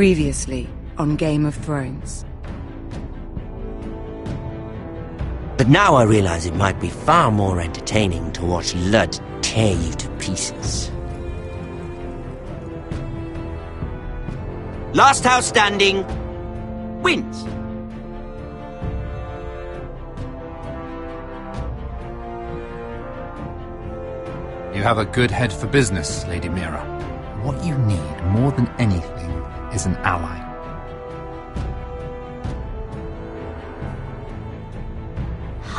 Previously on Game of Thrones. But now I realize it might be far more entertaining to watch Ludd tear you to pieces. Last house standing wins. You have a good head for business, Lady Mira. What you need more than anything is an ally.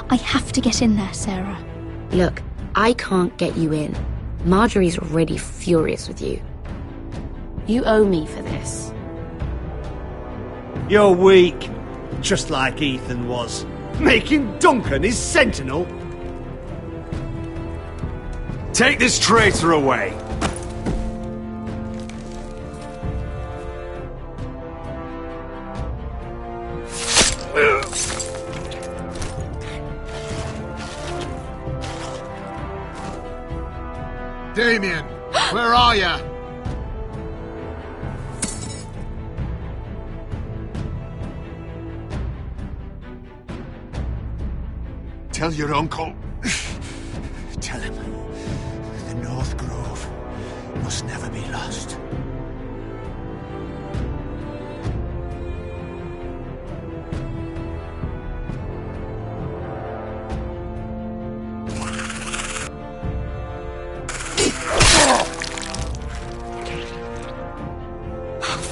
I have to get in there, Sarah. Look, I can't get you in. Marjorie's already furious with you. You owe me for this. You're weak. Just like Ethan was. Making Duncan his sentinel. Take this traitor away. Damien, where are ya? Tell your uncle. Tell him the North Grove must never be lost.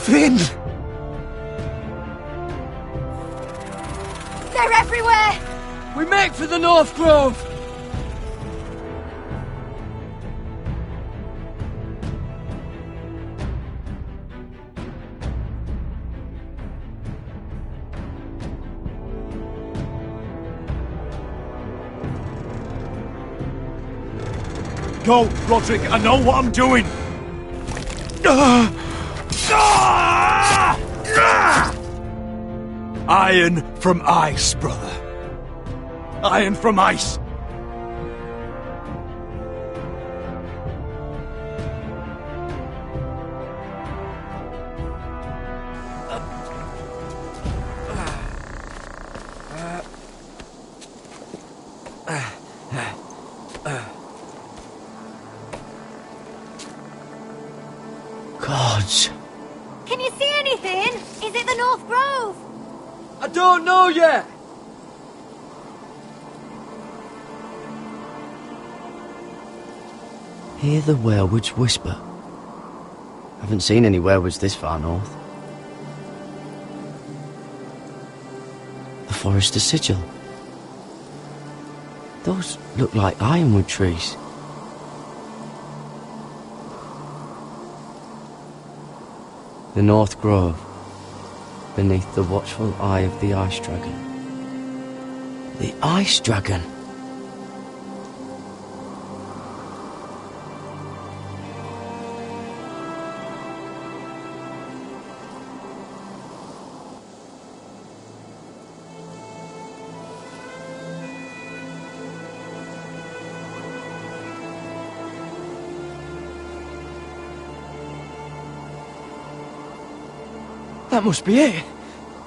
Finn! They're everywhere! We make for the North Grove! Go, Roderick, I know what I'm doing! Iron from ice, brother. Iron from ice. Gods. Can you see anything? Is it the North Grove? I don't know yet! Hear the werewoods whisper. Haven't seen any werewoods this far north. The Forester Sigil. Those look like ironwood trees. The North Grove, beneath the watchful eye of the Ice Dragon. The Ice Dragon? That must be it.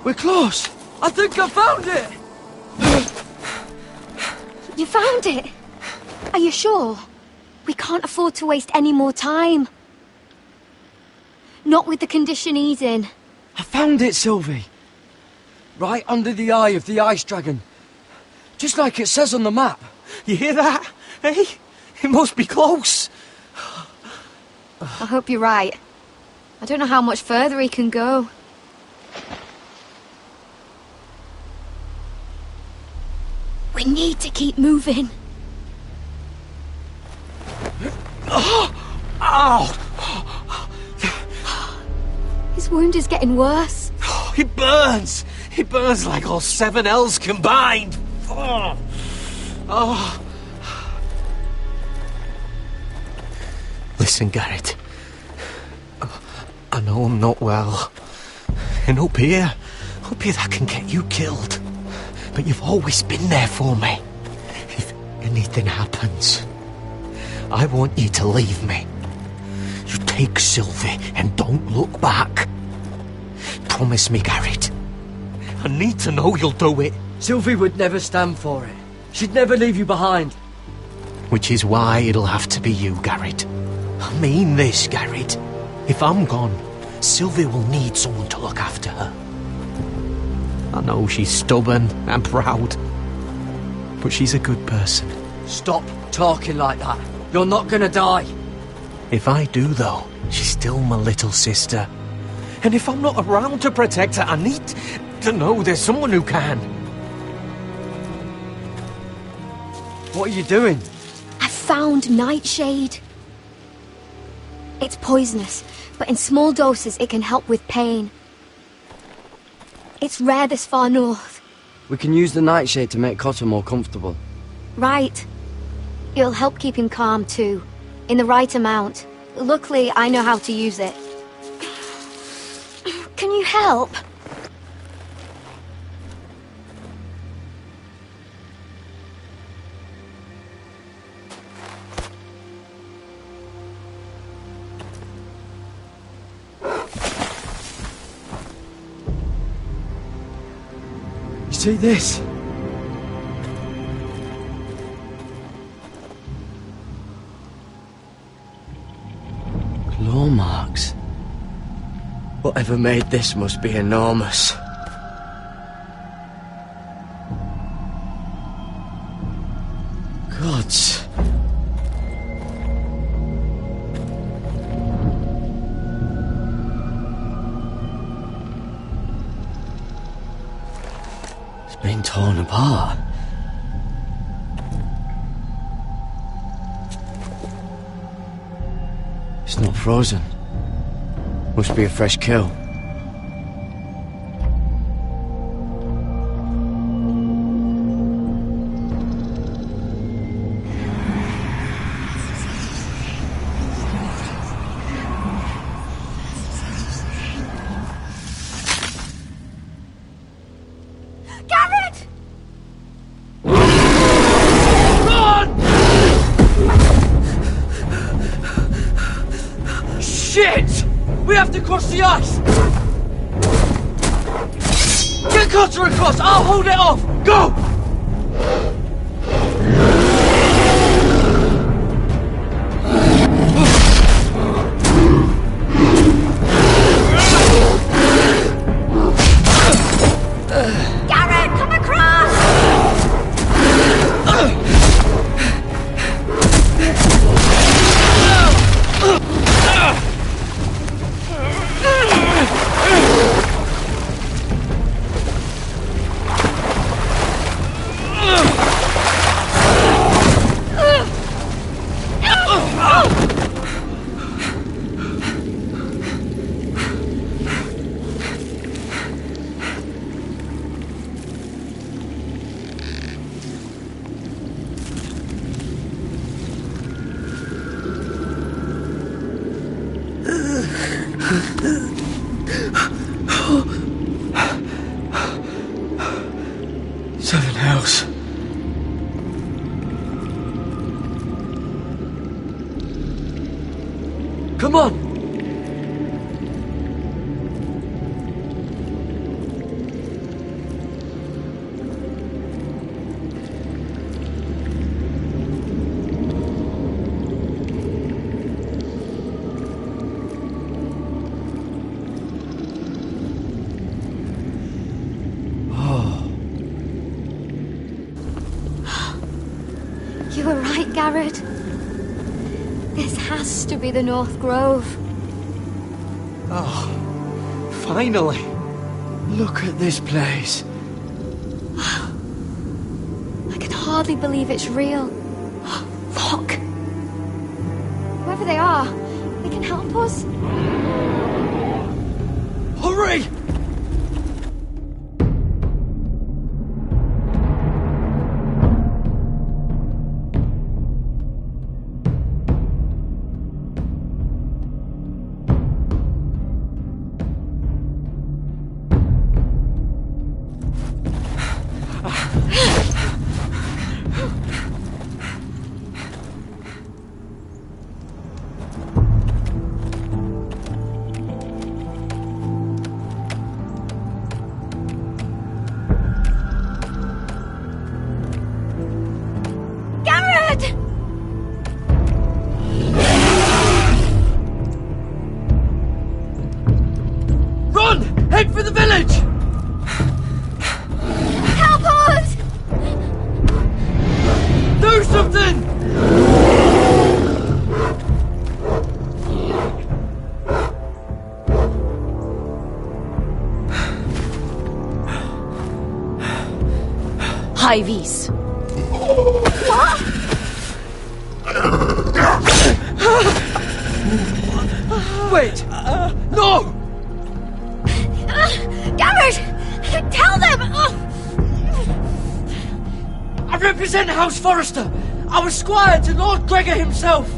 We're close. I think I found it. You found it? Are you sure? We can't afford to waste any more time. Not with the condition he's in. I found it, Sylvie. Right under the eye of the Ice Dragon. Just like it says on the map. You hear that? Hey? It must be close. I hope you're right. I don't know how much further he can go. We need to keep moving. Ow! His wound is getting worse. It burns! It burns like all 7 L's combined! Oh. Listen, Garrett. I know I'm not well. And up here that can get you killed. But you've always been there for me. If anything happens, I want you to leave me. You take Sylvie and don't look back. promise me, Garrett? I need to know you'll do it. Sylvie would never stand for it. She'd never leave you behind. Which is why it'll have to be you, Garrett. I mean this, Garrett. If I'm gone, Sylvie will need someone to look after her. I know she's stubborn and proud, but she's a good person. Stop talking like that. You're not gonna die. If I do, though, she's still my little sister. And if I'm not around to protect her, I need to know there's someone who can. What are you doing? I found nightshade. It's poisonous, but in small doses it can help with pain. It's rare this far north. We can use the nightshade to make Cotter more comfortable. Right. It'll help keep him calm too, in the right amount. Luckily, I know how to use it. Can you help? You see this? Claw marks. Whatever made this must be enormous. Gods. It's been torn apart. It's not frozen. Must be a fresh kill. Garrett! Shit! We have to cross the ice! Get Cotter across! I'll hold it off! Go! Garrett, come across! Seven hells. Come on! You were right, Garrett. This has to be the North Grove. Oh, finally. Look at this place. I can hardly believe it's real. Look! Whoever they are, they can help us. Hurry! Head for the village! Help us! Do something! High vis. Wait! No! Garrett! Tell them! I represent House Forrester. I was squire to Lord Gregor himself.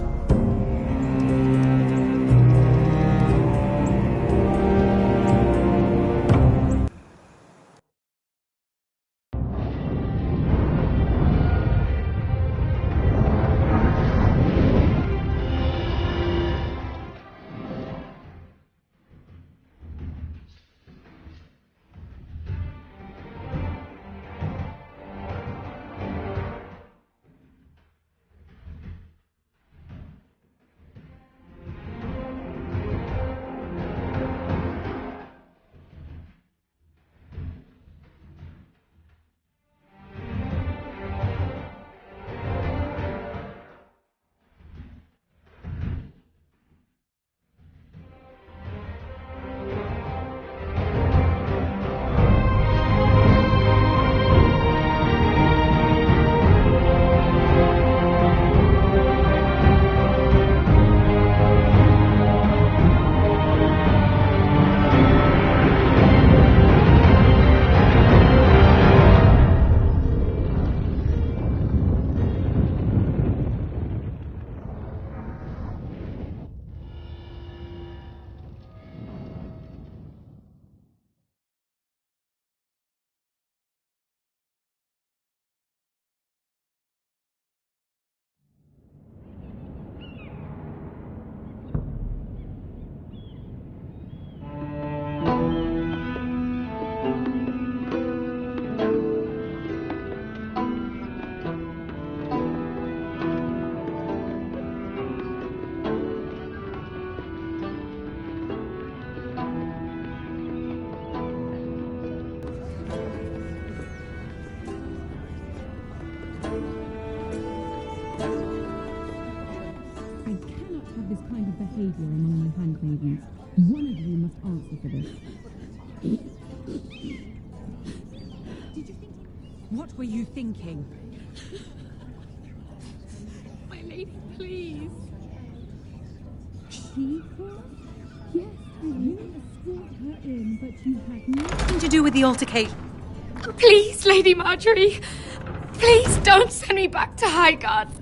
behavior among my handmaidens. One of you must answer for this. Did you think... What were you thinking? My lady, please. She thought? Yes, you escort her in, but you had nothing to do with the altercation. Please, Lady Marjorie. Please don't send me back to Highgarden.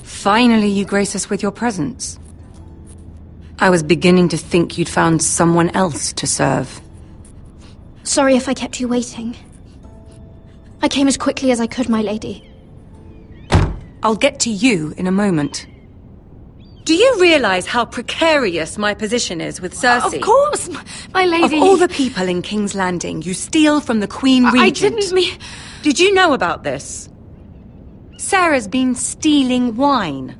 Finally, you grace us with your presence. I was beginning to think you'd found someone else to serve. Sorry if I kept you waiting. I came as quickly as I could, my lady. I'll get to you in a moment. Do you realize how precarious my position is with Cersei? Of course, my lady. Of all the people in King's Landing, you steal from the Queen Regent. I didn't mean... Did you know about this? Sarah's been stealing wine.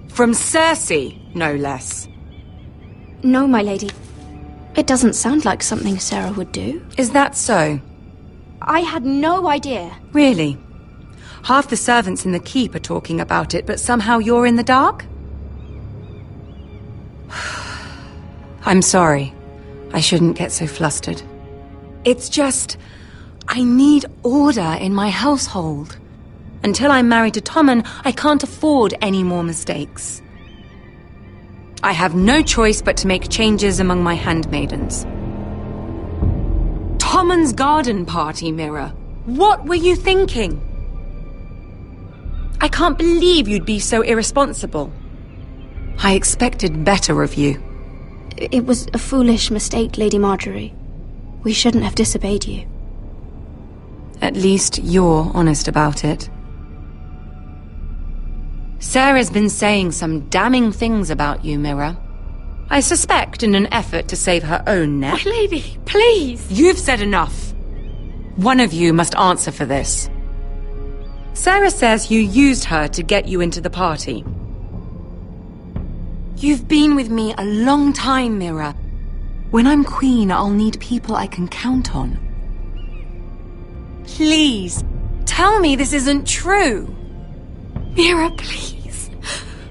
From Cersei, no less. No, my lady. It doesn't sound like something Sarah would do. Is that so? I had no idea. Really? Half the servants in the keep are talking about it, but somehow you're in the dark? I'm sorry. I shouldn't get so flustered. It's just... I need order in my household. Until I'm married to Tommen, I can't afford any more mistakes. I have no choice but to make changes among my handmaidens. Tommen's garden party, Mira. What were you thinking? I can't believe you'd be so irresponsible. I expected better of you. It was a foolish mistake, Lady Marjorie. We shouldn't have disobeyed you. At least you're honest about it. Sarah's been saying some damning things about you, Mira. I suspect in an effort to save her own neck. My lady, please! You've said enough. One of you must answer for this. Sarah says you used her to get you into the party. You've been with me a long time, Mira. When I'm queen, I'll need people I can count on. Please, tell me this isn't true. Mira, please.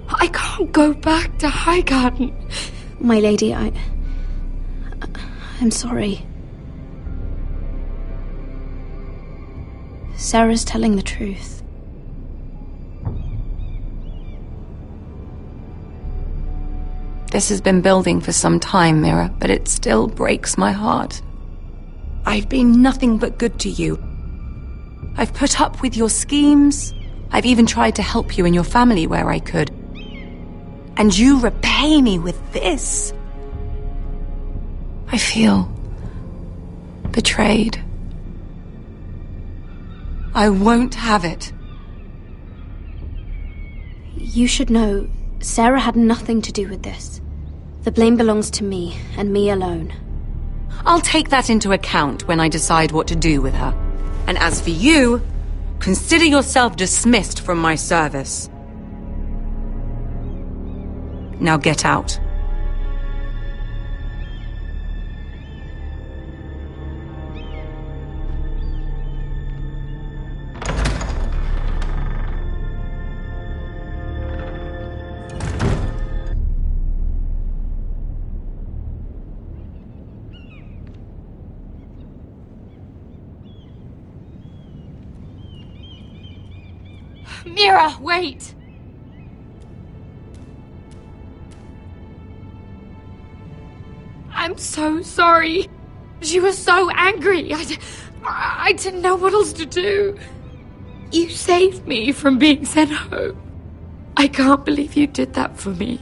I can't go back to Highgarden. My lady, I'm sorry. Sarah's telling the truth. This has been building for some time, Mira, but it still breaks my heart. I've been nothing but good to you. I've put up with your schemes. I've even tried to help you and your family where I could. And you repay me with this. I feel betrayed. I won't have it. You should know, Sarah had nothing to do with this. The blame belongs to me, and me alone. I'll take that into account when I decide what to do with her. And as for you, consider yourself dismissed from my service. Now get out. Mira, wait! I'm so sorry. She was so angry. I didn't know what else to do. You saved me from being sent home. I can't believe you did that for me.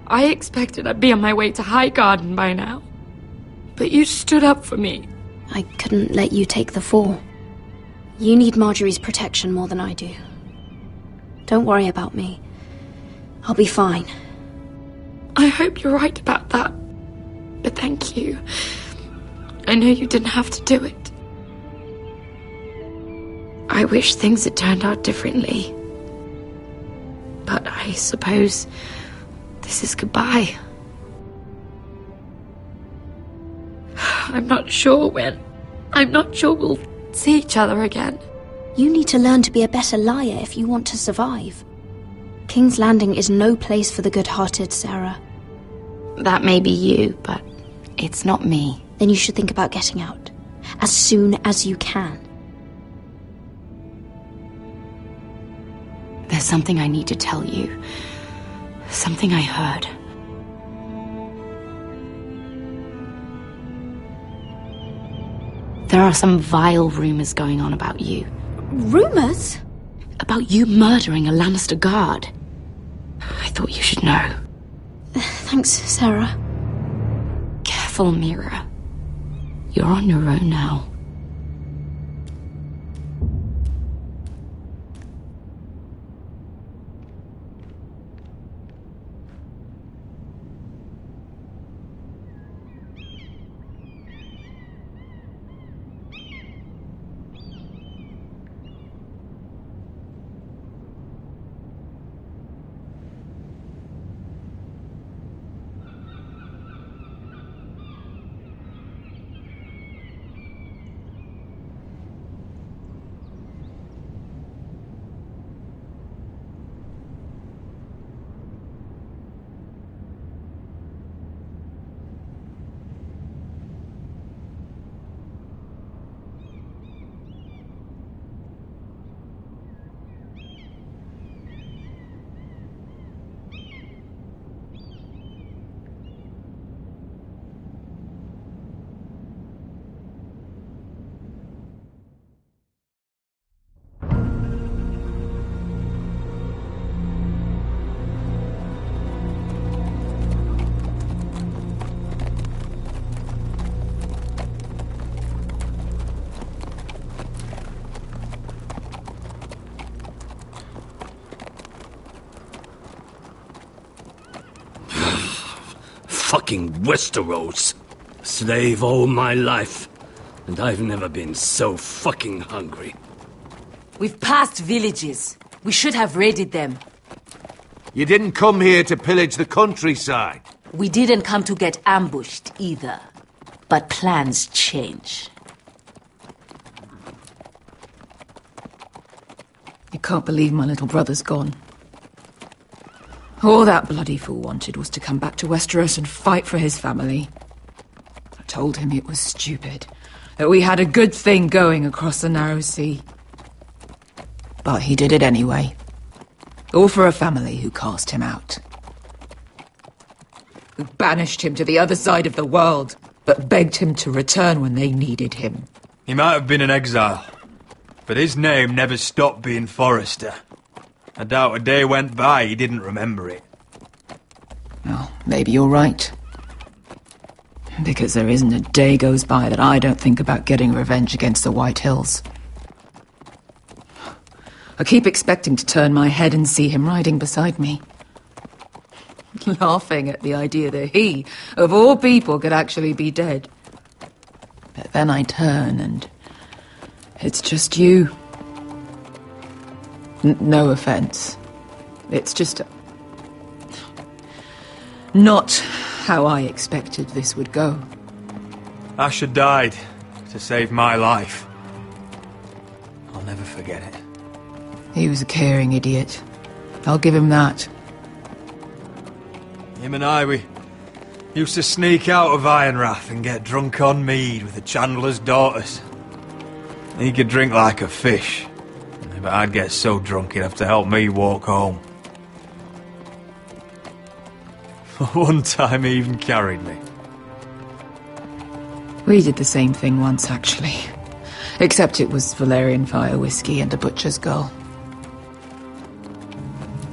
I expected I'd be on my way to Highgarden by now. But you stood up for me. I couldn't let you take the fall. You need Marjorie's protection more than I do. Don't worry about me. I'll be fine. I hope you're right about that. But thank you. I know you didn't have to do it. I wish things had turned out differently. But I suppose this is goodbye. I'm not sure when. I'm not sure we'll see each other again. You need to learn to be a better liar if you want to survive. King's Landing is no place for the good-hearted, Sarah. That may be you, but it's not me. Then you should think about getting out. As soon as you can. There's something I need to tell you. Something I heard. There are some vile rumors going on about you. Rumors? About you murdering a Lannister guard. I thought you should know. Thanks, Sarah. Careful, Mira. You're on your own now. Fucking Westeros. Slave all my life, and I've never been so fucking hungry. We've passed villages. We should have raided them. You didn't come here to pillage the countryside. We didn't come to get ambushed either. But plans change. You can't believe my little brother's gone. All that bloody fool wanted was to come back to Westeros and fight for his family. I told him it was stupid, that we had a good thing going across the narrow sea. But he did it anyway. All for a family who cast him out. Who banished him to the other side of the world, but begged him to return when they needed him. He might have been an exile, but his name never stopped being Forrester. I doubt a day went by he didn't remember it. Well, maybe you're right. Because there isn't a day goes by that I don't think about getting revenge against the White Hills. I keep expecting to turn my head and see him riding beside me. Laughing at the idea that he, of all people, could actually be dead. But then I turn and it's just you. No offense. It's just not how I expected this would go. Asher died to save my life. I'll never forget it. He was a caring idiot. I'll give him that. Him and I, we used to sneak out of Ironrath and get drunk on mead with the Chandler's daughters. He could drink like a fish, but I'd get so drunk he'd have to help me walk home. One time he even carried me. We did the same thing once, actually. Except it was Valerian fire whiskey and a butcher's girl.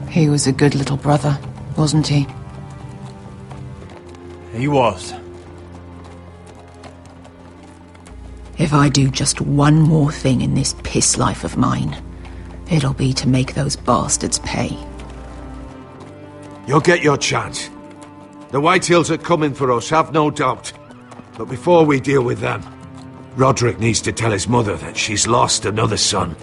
He was a good little brother, wasn't he? He was. If I do just one more thing in this piss life of mine, it'll be to make those bastards pay. You'll get your chance. The White Hills are coming for us, have no doubt. But before we deal with them, Roderick needs to tell his mother that she's lost another son.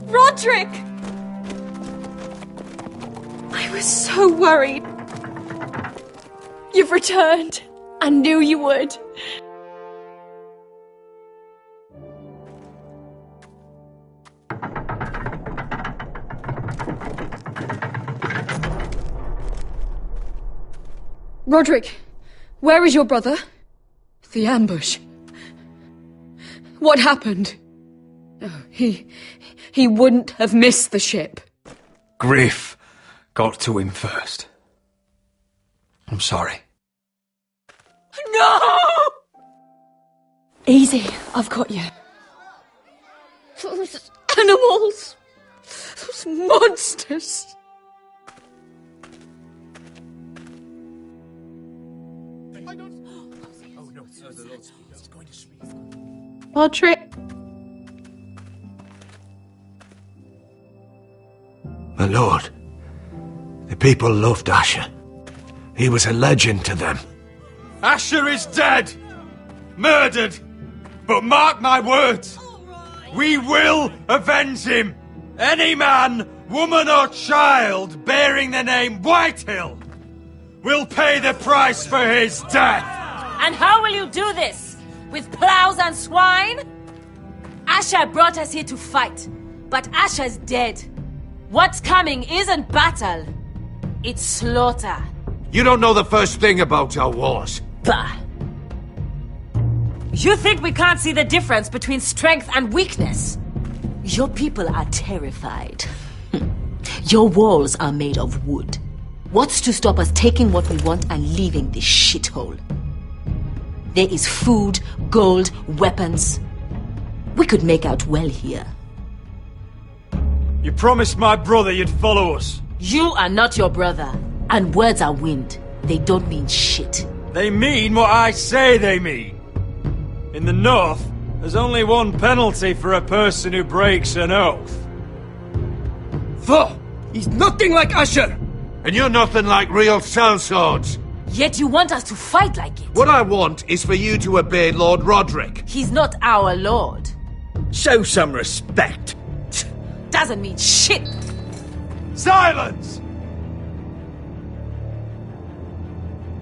Roderick! I was so worried. You've returned. I knew you would. Roderick, where is your brother? The ambush. What happened? Oh, he wouldn't have missed the ship. Griff got to him first. I'm sorry. No! Easy, I've got you. Those animals. Those monsters. Roderick. My lord, the people loved Asher. He was a legend to them. Asher is dead! Murdered! But mark my words! We will avenge him! Any man, woman or child bearing the name Whitehill will pay the price for his death! And how will you do this? With plows and swine? Asher brought us here to fight, but Asher's dead. What's coming isn't battle, it's slaughter. You don't know the first thing about our wars. Bah! You think we can't see the difference between strength and weakness? Your people are terrified. Your walls are made of wood. What's to stop us taking what we want and leaving this shithole? There is food, gold, weapons. We could make out well here. You promised my brother you'd follow us. You are not your brother, and words are wind. They don't mean shit. They mean what I say they mean. In the North, there's only one penalty for a person who breaks an oath. Thor! He's nothing like Usher! And you're nothing like real sellswords. Yet you want us to fight like it. What I want is for you to obey Lord Roderick. He's not our lord. Show some respect. Doesn't mean shit. Silence!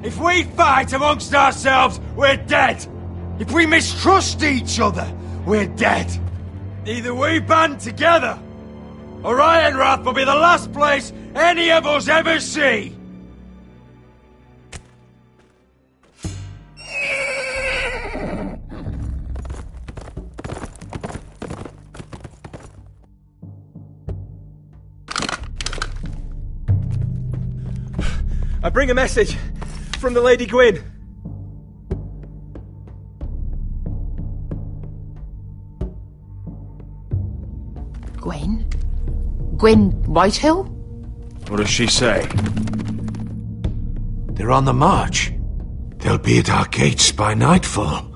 If we fight amongst ourselves, we're dead. If we mistrust each other, we're dead. Either we band together, or Ironrath will be the last place any of us ever see. I bring a message from the Lady Gwyn. Gwyn? Gwyn Whitehill? What does she say? They're on the march. They'll be at our gates by nightfall.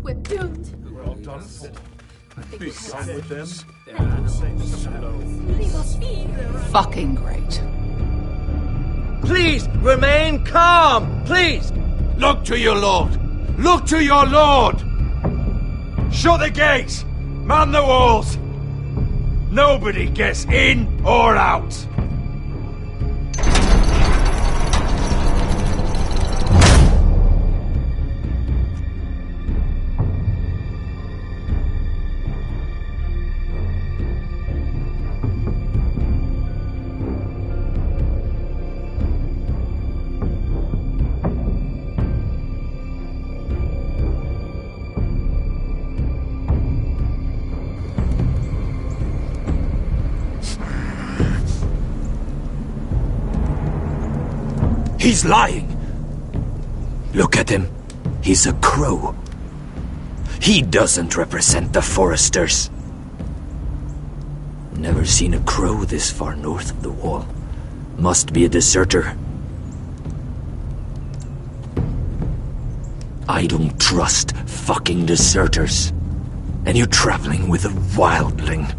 We're doomed. Fucking great. Please, remain calm! Please! Look to your lord! Look to your lord! Shut the gates! Man the walls! Nobody gets in or out! He's lying. Look at him. He's a crow. He doesn't represent the foresters. Never seen a crow this far north of the wall. Must be a deserter. I don't trust fucking deserters. And you're traveling with a wildling.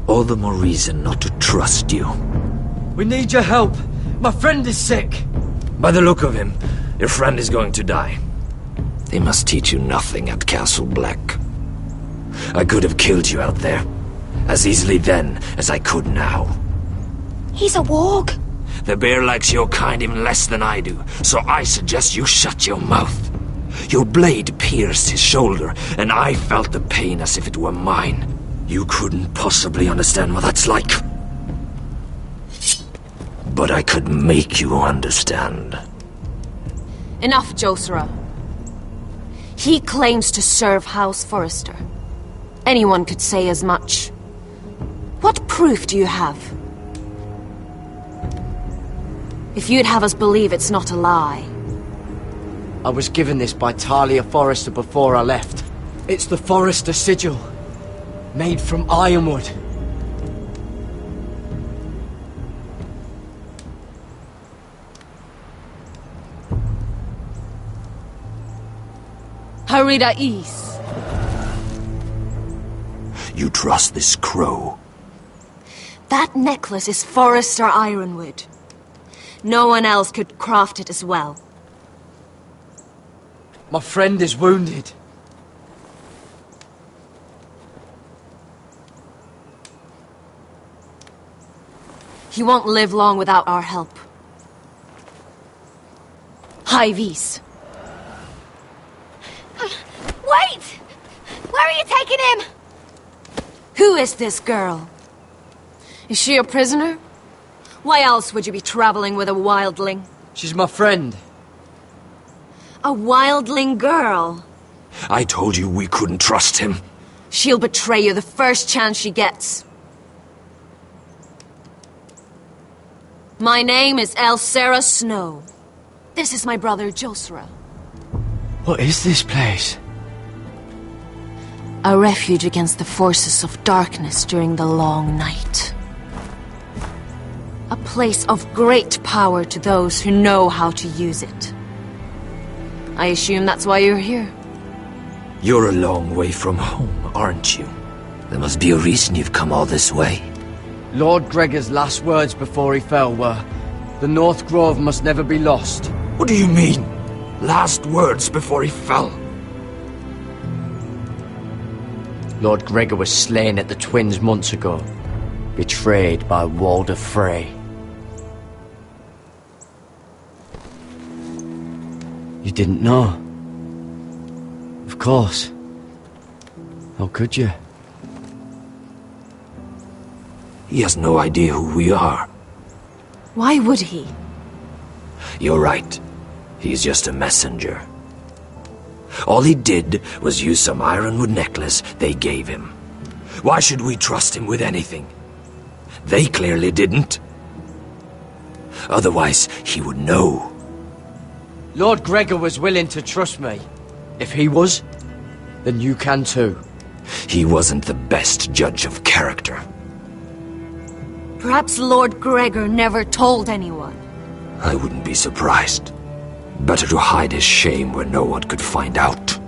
All the more reason not to trust you. We need your help. My friend is sick. By the look of him, your friend is going to die. They must teach you nothing at Castle Black. I could have killed you out there, as easily then as I could now. He's a warg. The bear likes your kind even less than I do, so I suggest you shut your mouth. Your blade pierced his shoulder, and I felt the pain as if it were mine. You couldn't possibly understand what that's like. But I could make you understand. Enough, Josera. He claims to serve House Forrester. Anyone could say as much. What proof do you have? If you'd have us believe it's not a lie. I was given this by Talia Forrester before I left. It's the Forrester sigil, made from ironwood. Harida East. You trust this crow? That necklace is Forrester ironwood. No one else could craft it as well. My friend is wounded. He won't live long without our help. High Vis. Wait! Where are you taking him? Who is this girl? Is she a prisoner? Why else would you be traveling with a wildling? She's my friend. A wildling girl? I told you we couldn't trust him. She'll betray you the first chance she gets. My name is Elsera Snow. This is my brother Josera. What is this place? A refuge against the forces of darkness during the long night. A place of great power to those who know how to use it. I assume that's why you're here. You're a long way from home, aren't you? There must be a reason you've come all this way. Lord Gregor's last words before he fell were, "The North Grove must never be lost." What do you mean? Last words before he fell? Lord Gregor was slain at the Twins months ago, betrayed by Walder Frey. You didn't know? Of course. How could you? He has no idea who we are. Why would he? You're right. He's just a messenger. All he did was use some ironwood necklace they gave him. Why should we trust him with anything? They clearly didn't. Otherwise, he would know. Lord Gregor was willing to trust me. If he was, then you can too. He wasn't the best judge of character. Perhaps Lord Gregor never told anyone. I wouldn't be surprised. Better to hide his shame where no one could find out.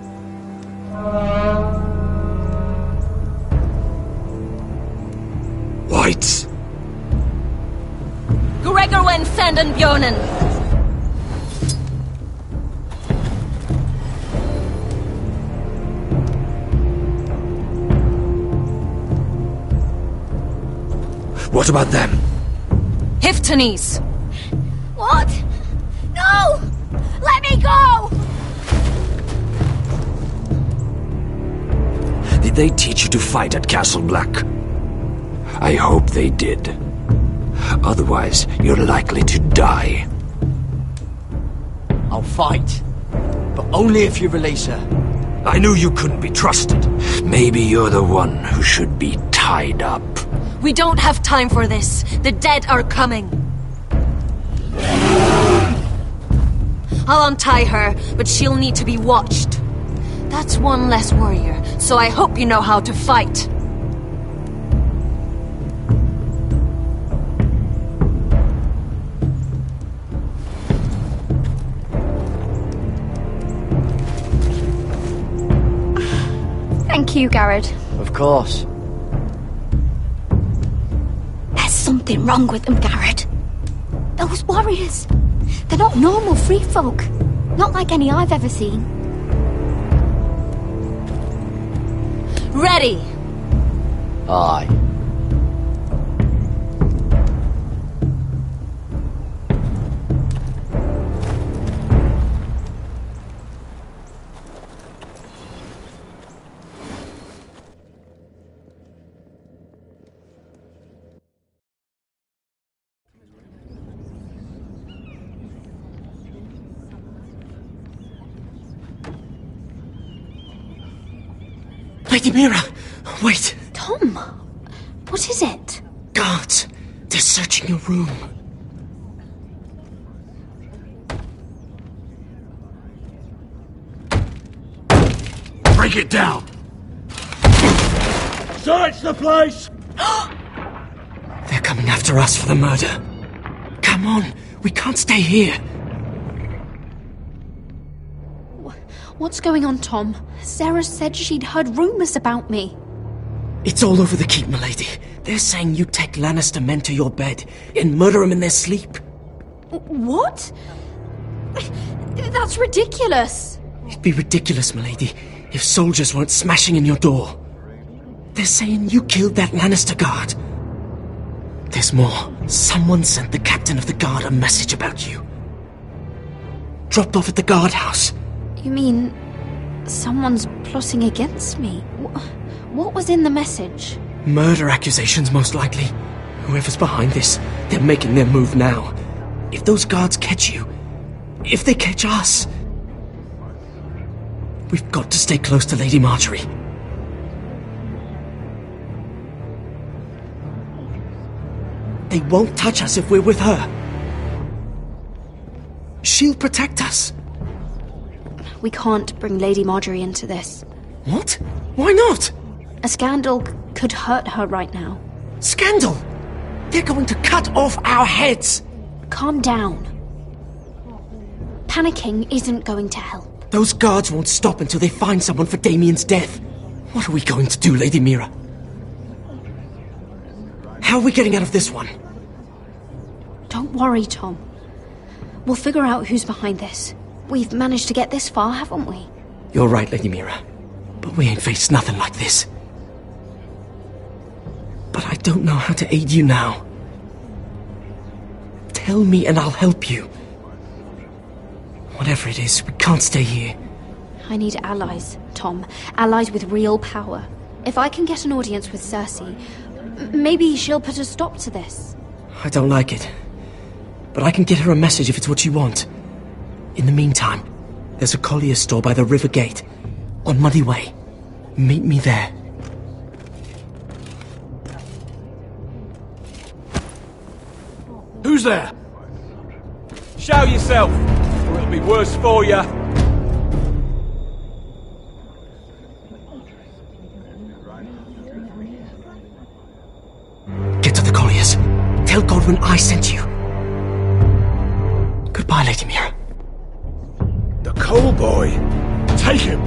Whites. Gregor wen senden björnen. What about them? Hiftanes! What? No! Let me go! Did they teach you to fight at Castle Black? I hope they did. Otherwise, you're likely to die. I'll fight. But only if you release her. I knew you couldn't be trusted. Maybe you're the one who should be tied up. We don't have time for this. The dead are coming. I'll untie her, but she'll need to be watched. That's one less warrior, so I hope you know how to fight. Thank you, Garrett. Of course. There's something wrong with them, Garrett. Those warriors. They're not normal free folk. Not like any I've ever seen. Ready! Aye. Lady Mira! Wait! Tom! What is it? Guards! They're searching your room. Break it down! Search the place! They're coming after us for the murder. Come on, we can't stay here. What's going on, Tom? Sarah said she'd heard rumours about me. It's all over the keep, milady. They're saying you take Lannister men to your bed and murder them in their sleep. What? That's ridiculous. It'd be ridiculous, milady, if soldiers weren't smashing in your door. They're saying you killed that Lannister guard. There's more. Someone sent the captain of the guard a message about you. Dropped off at the guardhouse. You mean someone's plotting against me? What was in the message? Murder accusations, most likely. Whoever's behind this, they're making their move now. If those guards catch you, if they catch us, we've got to stay close to Lady Marjorie. They won't touch us if we're with her. She'll protect us. We can't bring Lady Marjorie into this. What? Why not? A scandal could hurt her right now. Scandal? They're going to cut off our heads! Calm down. Panicking isn't going to help. Those guards won't stop until they find someone for Damien's death. What are we going to do, Lady Mira? How are we getting out of this one? Don't worry, Tom. We'll figure out who's behind this. We've managed to get this far, haven't we? You're right, Lady Mira. But we ain't faced nothing like this. But I don't know how to aid you now. Tell me and I'll help you. Whatever it is, we can't stay here. I need allies, Tom. Allies with real power. If I can get an audience with Cersei, maybe she'll put a stop to this. I don't like it. But I can get her a message if it's what you want. In the meantime, there's a collier's store by the river gate. On Muddy Way. Meet me there. Who's there? Show yourself, or it'll be worse for you. Get to the colliers. Tell Godwin I sent you. Goodbye, Lady Mira. The Coal Boy. Take him.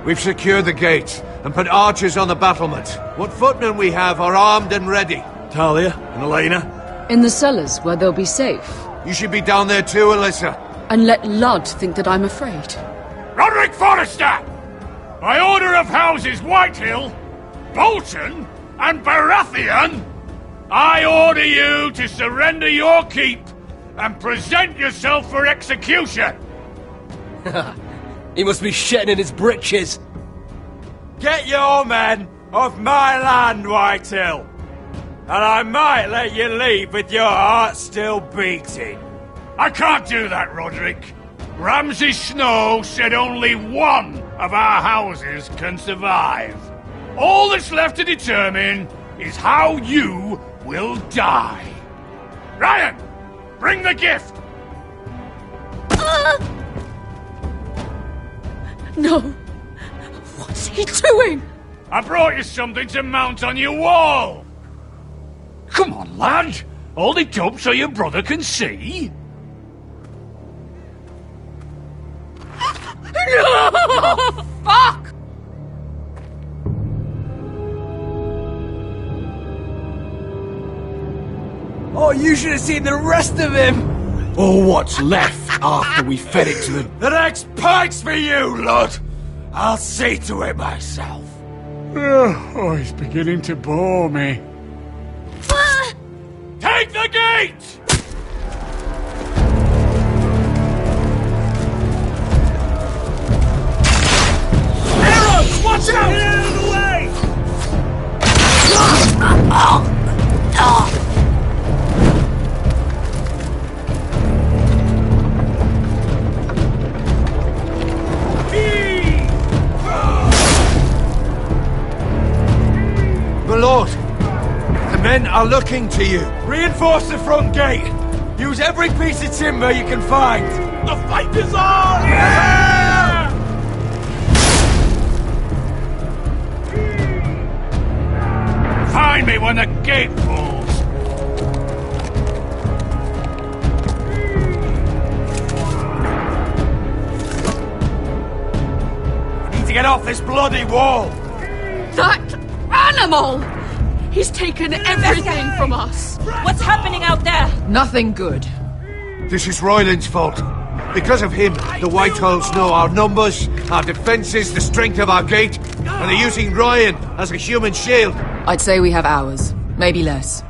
We've secured the gate and put archers on the battlement. What footmen we have are armed and ready. Talia and Elena? In the cellars, where they'll be safe. You should be down there too, Alyssa. And let Ludd think that I'm afraid. Roderick Forrester! By order of Houses Whitehill, Bolton, and Baratheon, I order you to surrender your keep and present yourself for execution! He must be shitting in his britches. Get your men off my land, Whitehill, and I might let you leave with your heart still beating. I can't do that, Roderick. Ramsay Snow said only one of our houses can survive. All that's left to determine is how you will die. Ryan, bring the gift! No. What's he doing? I brought you something to mount on your wall. Come on, lad. Hold it up so your brother can see. No! Fuck! Oh, you should have seen the rest of him! Or what's left after we fed it to the next pike's for you, Lud! I'll see to it myself. Oh, he's beginning to bore me. Take the gate! Arrows! Watch out! Get out of the way! Men are looking to you. Reinforce the front gate. Use every piece of timber you can find. The fight is on! Yeah! Find me when the gate falls. I need to get off this bloody wall. That animal! He's taken everything from us. What's happening out there? Nothing good. This is Royland's fault. Because of him, the Whitehills know our numbers, our defences, the strength of our gate, and they're using Ryan as a human shield. I'd say we have hours, maybe less.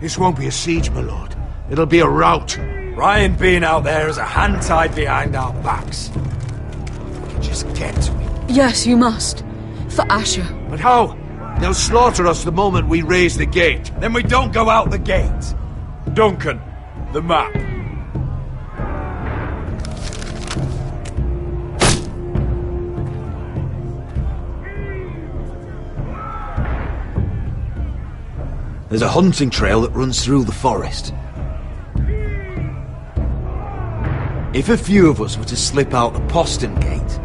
This won't be a siege, my lord. It'll be a rout. Ryan being out there is a hand tied behind our backs. We can just get to him. Yes, you must. For Asher. But how? They'll slaughter us the moment we raise the gate. Then we don't go out the gate. Duncan, the map. There's a hunting trail that runs through the forest. If a few of us were to slip out the postern gate,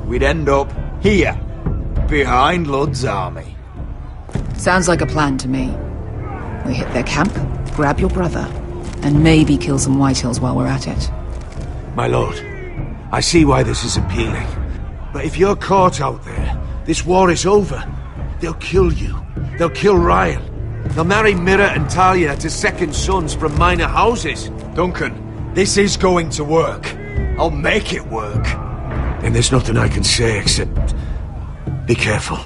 we'd end up here, behind Lud's army. Sounds like a plan to me. We hit their camp, grab your brother, and maybe kill some Whitehills while we're at it. My lord, I see why this is appealing. But if you're caught out there, this war is over. They'll kill you. They'll kill Ryan. They'll marry Mira and Talia to second sons from minor houses. Duncan, this is going to work. I'll make it work. And there's nothing I can say except... be careful.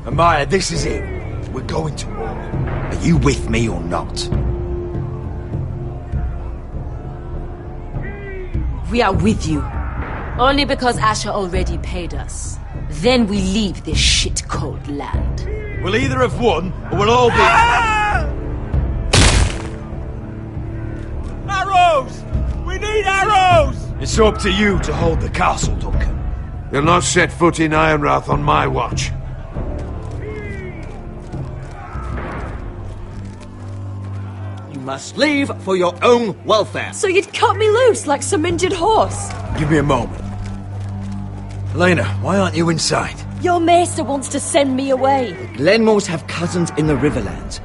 Amaya, this is it. We're going to war. Are you with me or not? We are with you. Only because Asher already paid us. Then we leave this shit-cold land. We'll either have won, or we'll all be... Arrows! We need arrows! It's up to you to hold the castle, Duncan. They'll not set foot in Ironrath on my watch. You must leave for your own welfare. So you'd cut me loose like some injured horse? Give me a moment. Elena, why aren't you inside? Your maester wants to send me away. Glenmores have cousins in the Riverlands.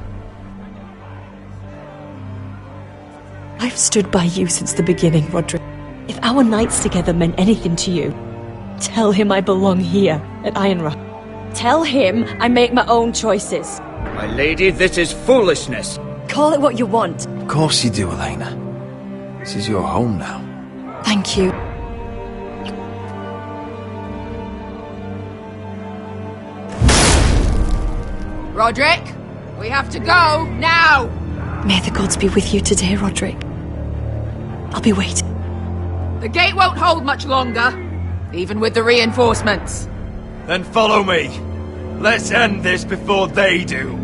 I've stood by you since the beginning, Roderick. If our nights together meant anything to you, tell him I belong here at Ironrath. Tell him I make my own choices. My lady, this is foolishness. Call it what you want. Of course you do, Elena. This is your home now. Thank you. Roderick, we have to go, now! May the gods be with you today, Roderick. I'll be waiting. The gate won't hold much longer, even with the reinforcements. Then follow me. Let's end this before they do.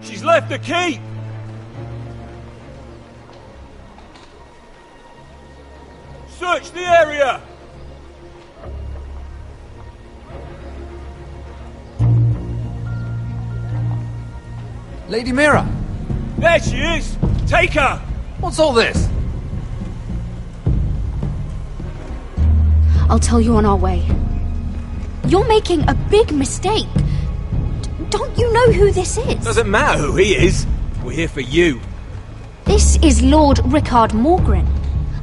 She's left the keep! Search the area! Lady Mira! There she is! Take her! What's all this? I'll tell you on our way. You're making a big mistake. Don't you know who this is? Doesn't matter who he is. We're here for you. This is Lord Rickard Morgren,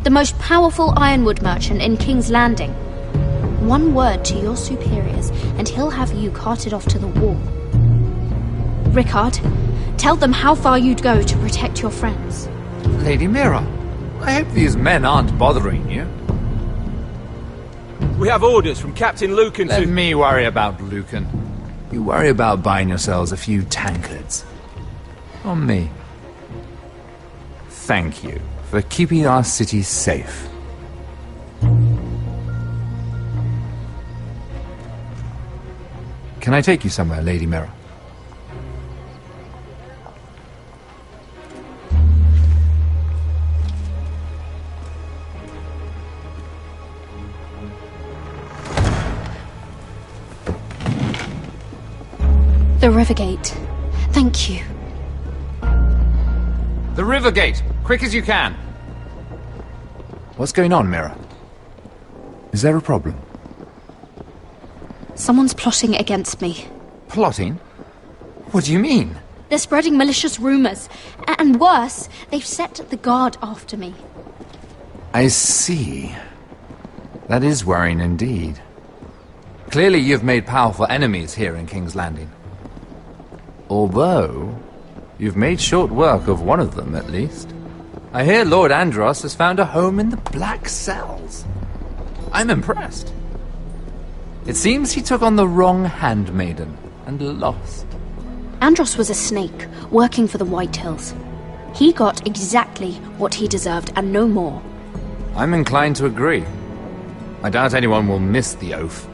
the most powerful ironwood merchant in King's Landing. One word to your superiors, and he'll have you carted off to the wall. Rickard, tell them how far you'd go to protect your friends. Lady Mira, I hope these men aren't bothering you. We have orders from Captain Lucan Let to... me worry about Lucan. You worry about buying yourselves a few tankards. On me. Thank you for keeping our city safe. Can I take you somewhere, Lady Mira? The river gate. Thank you. The river gate! Quick as you can! What's going on, Mira? Is there a problem? Someone's plotting against me. Plotting? What do you mean? They're spreading malicious rumors. And worse, they've set the guard after me. I see. That is worrying indeed. Clearly you've made powerful enemies here in King's Landing. Although, you've made short work of one of them, at least. I hear Lord Andros has found a home in the Black Cells. I'm impressed. It seems he took on the wrong handmaiden and lost. Andros was a snake, working for the White Hills. He got exactly what he deserved, and no more. I'm inclined to agree. I doubt anyone will miss the oath.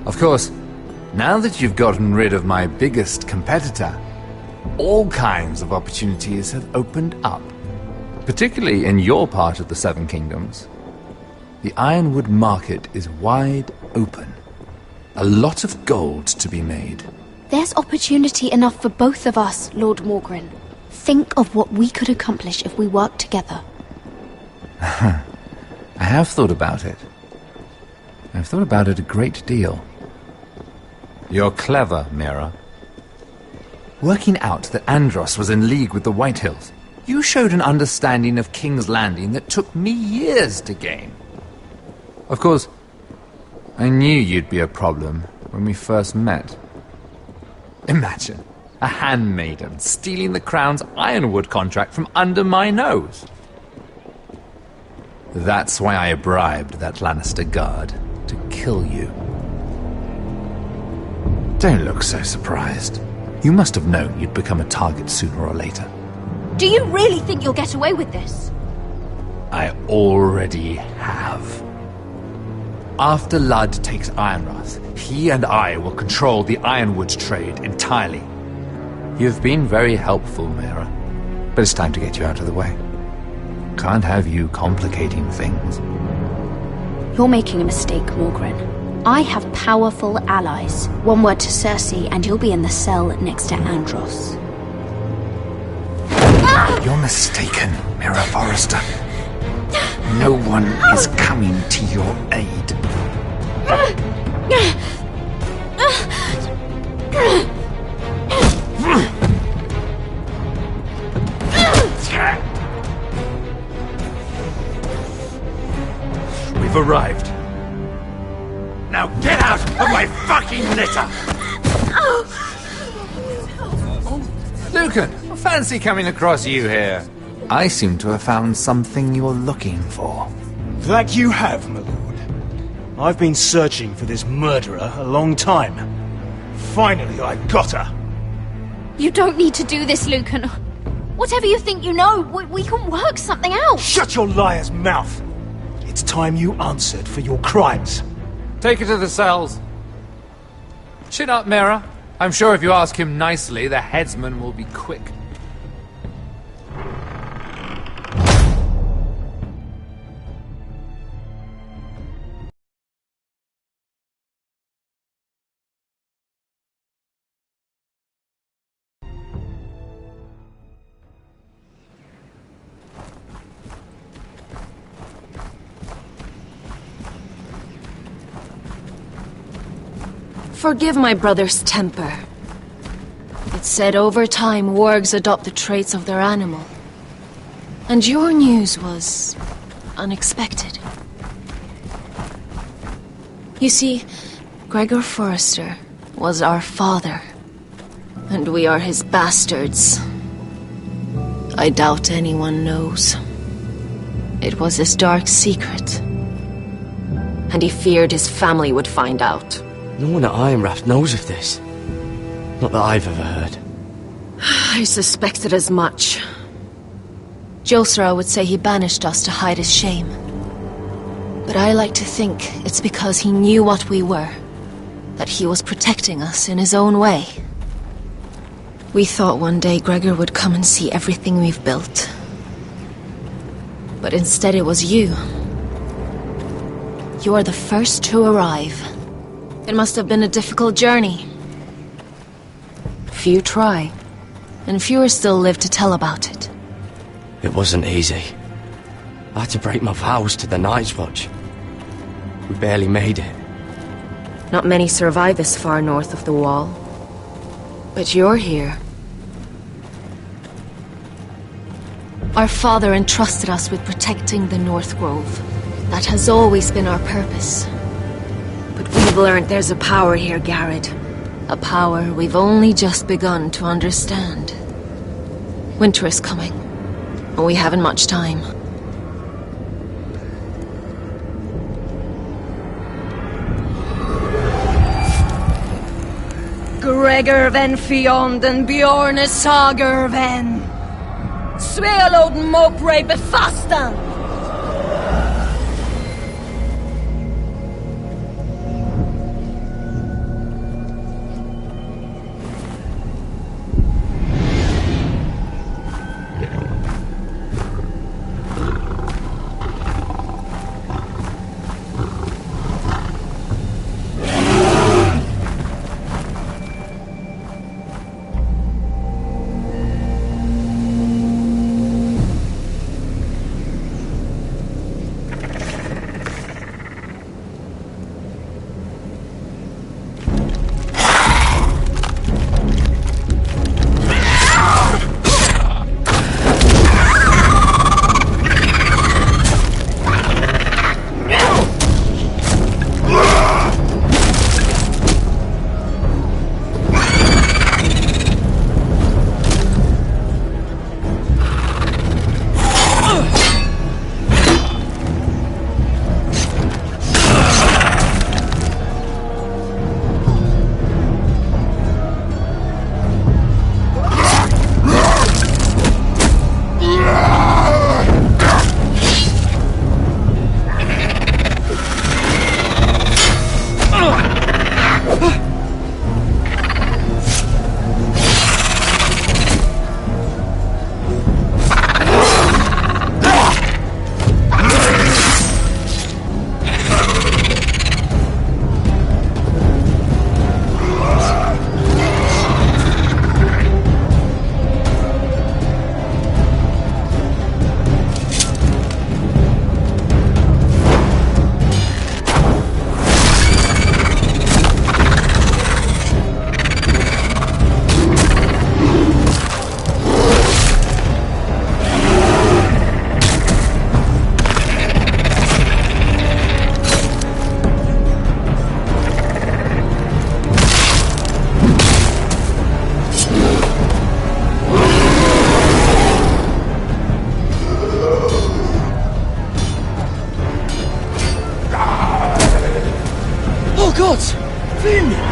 Of course, now that you've gotten rid of my biggest competitor, all kinds of opportunities have opened up. Particularly in your part of the Seven Kingdoms. The Ironwood market is wide open. A lot of gold to be made. There's opportunity enough for both of us, Lord Morgren. Think of what we could accomplish if we worked together. I have thought about it. I've thought about it a great deal. You're clever, Mira. Working out that Andros was in league with the White Hills, you showed an understanding of King's Landing that took me years to gain. Of course, I knew you'd be a problem when we first met. Imagine a handmaiden stealing the Crown's Ironwood contract from under my nose. That's why I bribed that Lannister guard to kill you. Don't look so surprised. You must have known you'd become a target sooner or later. Do you really think you'll get away with this? I already have. After Ludd takes Ironrath, he and I will control the Ironwood trade entirely. You've been very helpful, Mira, but it's time to get you out of the way. Can't have you complicating things. You're making a mistake, Morgren. I have powerful allies. One word to Cersei and you'll be in the cell next to Andros. You're mistaken, Mira Forrester. No one is coming to your aid. We've arrived. Now get out of my fucking litter! Lucan, fancy coming across you here. I seem to have found something you're looking for. That you have, my lord. I've been searching for this murderer a long time. Finally, I got her. You don't need to do this, Lucan. Whatever you think you know, we can work something out. Shut your liar's mouth! It's time you answered for your crimes. Take her to the cells. Chin up, Mira. I'm sure if you ask him nicely, the headsman will be quick. Forgive my brother's temper. It's said over time wargs adopt the traits of their animal. And your news was unexpected. You see, Gregor Forrester was our father, and we are his bastards. I doubt anyone knows. It was his dark secret, and he feared his family would find out. No one at Ironrath knows of this. Not that I've ever heard. I suspected as much. Josra would say he banished us to hide his shame. But I like to think it's because he knew what we were. That he was protecting us in his own way. We thought one day Gregor would come and see everything we've built. But instead it was you. You are the first to arrive. It must have been a difficult journey. Few try, and fewer still live to tell about it. It wasn't easy. I had to break my vows to the Night's Watch. We barely made it. Not many survive this far north of the Wall. But you're here. Our father entrusted us with protecting the North Grove. That has always been our purpose. But we've learned there's a power here, Garrett. A power we've only just begun to understand. Winter is coming, and we haven't much time. Gregor ven Fionden Bjorne Sager ven Svealoden Mopre befastan. Oh God! Finn!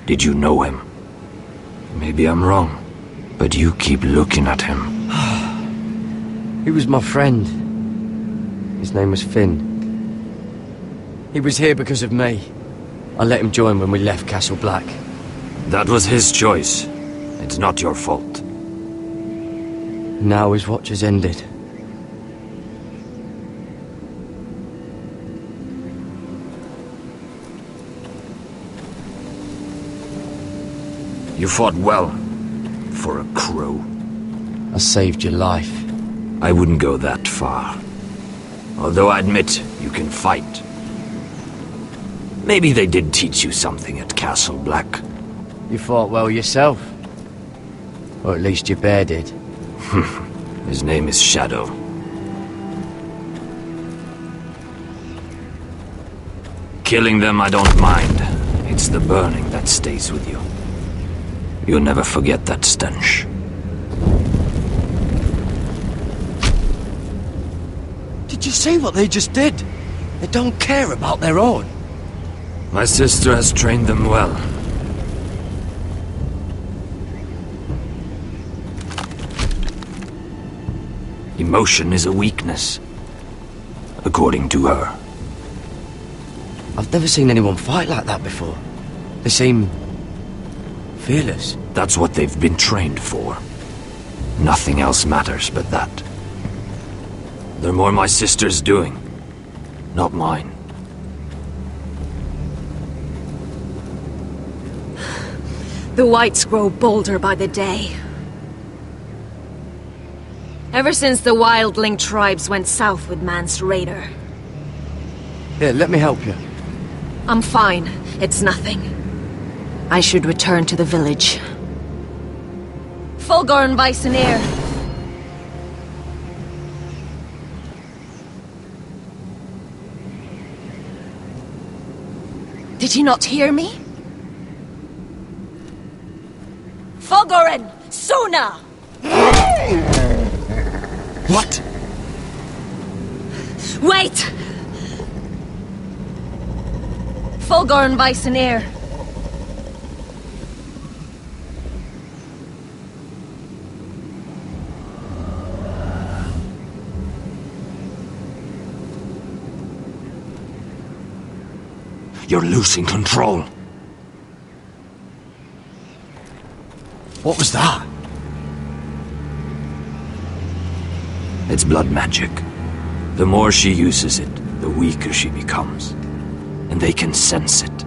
Did you know him? Maybe I'm wrong, but you keep looking at him. He was my friend. His name was Finn. He was here because of me. I let him join when we left Castle Black. That was his choice. It's not your fault. Now his watch has ended. You fought well, for a crow. I saved your life. I wouldn't go that far. Although I admit, you can fight. Maybe they did teach you something at Castle Black. You fought well yourself. Or at least your bear did. His name is Shadow. Killing them I don't mind. It's the burning that stays with you. You'll never forget that stench. Did you see what they just did? They don't care about their own. My sister has trained them well. Emotion is a weakness, according to her. I've never seen anyone fight like that before. They seem fearless. That's what they've been trained for. Nothing else matters but that. They're more my sister's doing, not mine. The whites grow bolder by the day. Ever since the wildling tribes went south with Mance Raider. Here, let me help you. I'm fine. It's nothing. I should return to the village. Fulgorn Weissenir. Did you not hear me? Fulgorn! Sona! What? Wait! Fulgorn Weissenir. You're losing control. What was that? It's blood magic. The more she uses it, the weaker she becomes. And they can sense it.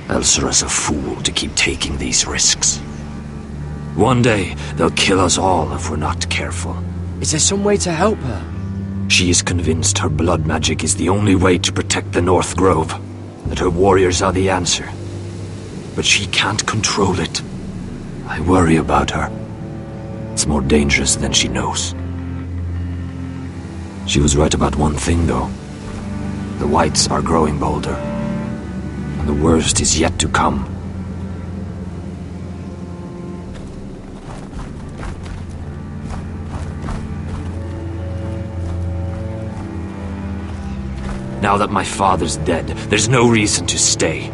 Elsera's a fool to keep taking these risks. One day, they'll kill us all if we're not careful. Is there some way to help her? She is convinced her blood magic is the only way to protect the North Grove, that her warriors are the answer. But she can't control it. I worry about her. It's more dangerous than she knows. She was right about one thing, though. The whites are growing bolder. And the worst is yet to come. Now that my father's dead, there's no reason to stay.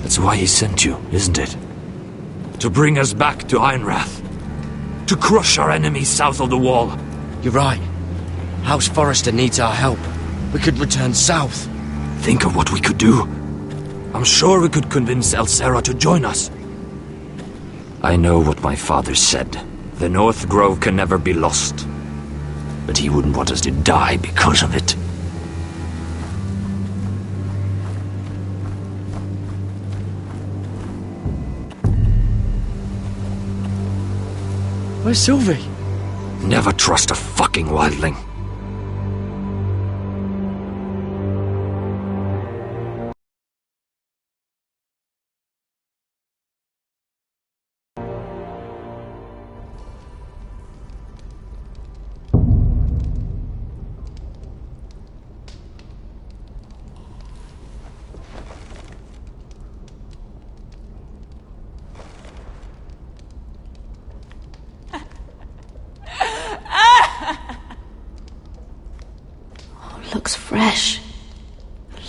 That's why he sent you, isn't it? To bring us back to Ironrath. To crush our enemies south of the wall. You're right. House Forrester needs our help. We could return south. Think of what we could do. I'm sure we could convince Elsera to join us. I know what my father said. The North Grove can never be lost. But he wouldn't want us to die because of it. Where's Sylvie? Never trust a fucking wildling. Looks fresh.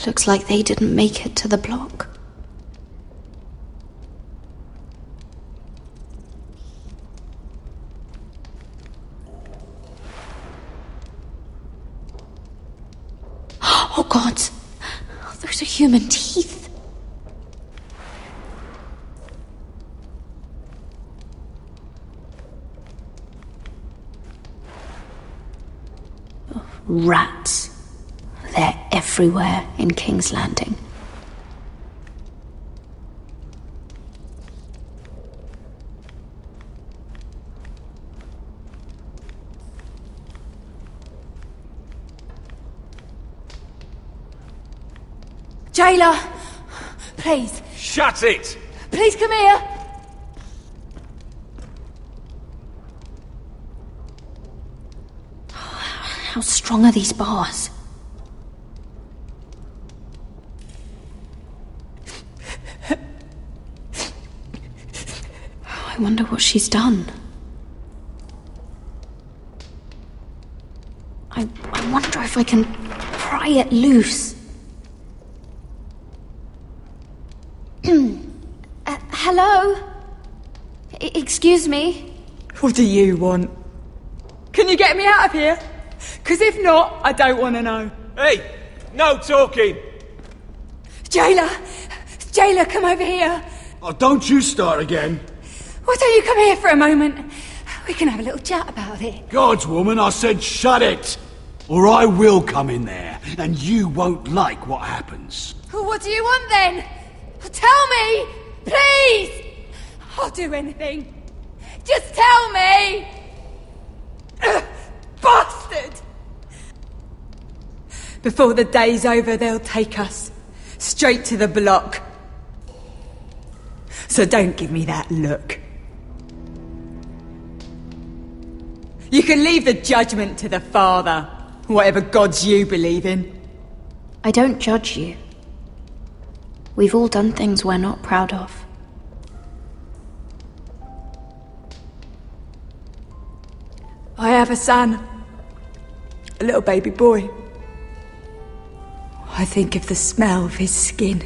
Looks like they didn't make it to the block. Oh God! Those are human teeth. Rats. They're everywhere in King's Landing. Jailer! Please. Shut it! Please come here! How strong are these bars? I wonder what she's done. I wonder if I can pry it loose. Hello? Excuse me? What do you want? Can you get me out of here? Because if not, I don't want to know. Hey, no talking! Jailer! Jailer, come over here! Oh, don't you start again. Why don't you come here for a moment? We can have a little chat about it. God's woman, I said shut it! Or I will come in there, and you won't like what happens. Well, what do you want then? Tell me! Please! I'll do anything. Just tell me! Bastard! Before the day's over, they'll take us straight to the block. So don't give me that look. You can leave the judgment to the Father, whatever gods you believe in. I don't judge you. We've all done things we're not proud of. I have a son. A little baby boy. I think of the smell of his skin.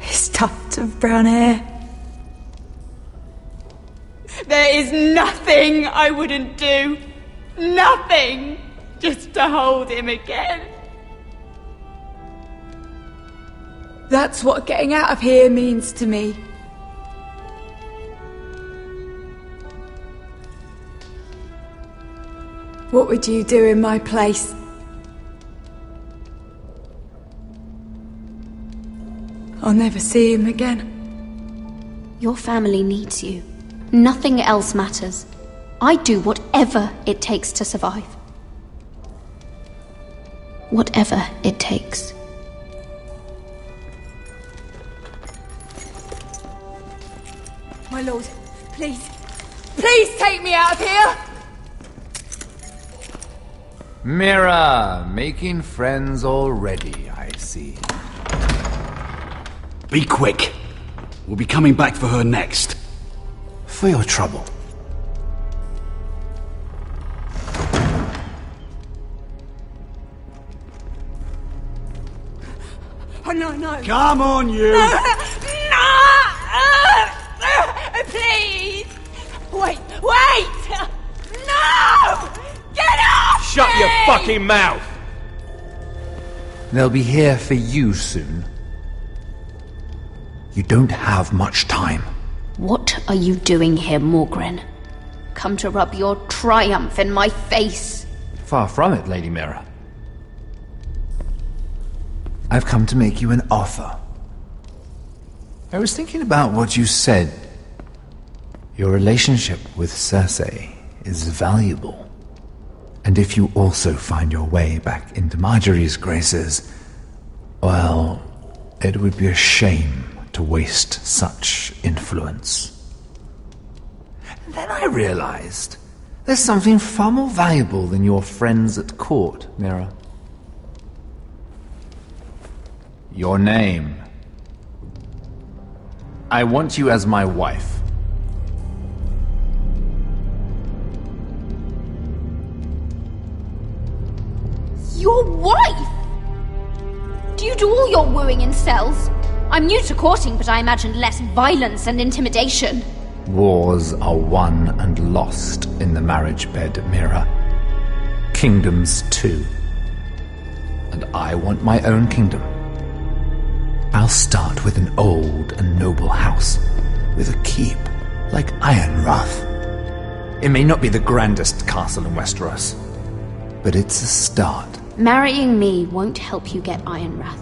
His tuft of brown hair. There is nothing I wouldn't do. Nothing! Just to hold him again. That's what getting out of here means to me. What would you do in my place? I'll never see him again. Your family needs you. Nothing else matters. I'd do whatever it takes to survive. Whatever it takes. My lord, please. Please take me out of here! Mira, making friends already, I see. Be quick. We'll be coming back for her next. For your trouble. Oh, no. Come on, you! No! Please! Wait! No! Get off! Shut your fucking mouth! They'll be here for you soon. You don't have much time. What are you doing here, Morgren? Come to rub your triumph in my face? Far from it, Lady Mira. I've come to make you an offer. I was thinking about what you said. Your relationship with Cersei is valuable. And if you also find your way back into Marjorie's graces, well, it would be a shame to waste such influence. And then I realized there's something far more valuable than your friends at court, Mira. Your name. I want you as my wife. Your wife? Do you do all your wooing in cells? I'm new to courting, but I imagined less violence and intimidation. Wars are won and lost in the marriage bed, Mira. Kingdoms too. And I want my own kingdom. I'll start with an old and noble house, with a keep, like Ironrath. It may not be the grandest castle in Westeros, but it's a start. Marrying me won't help you get Ironrath.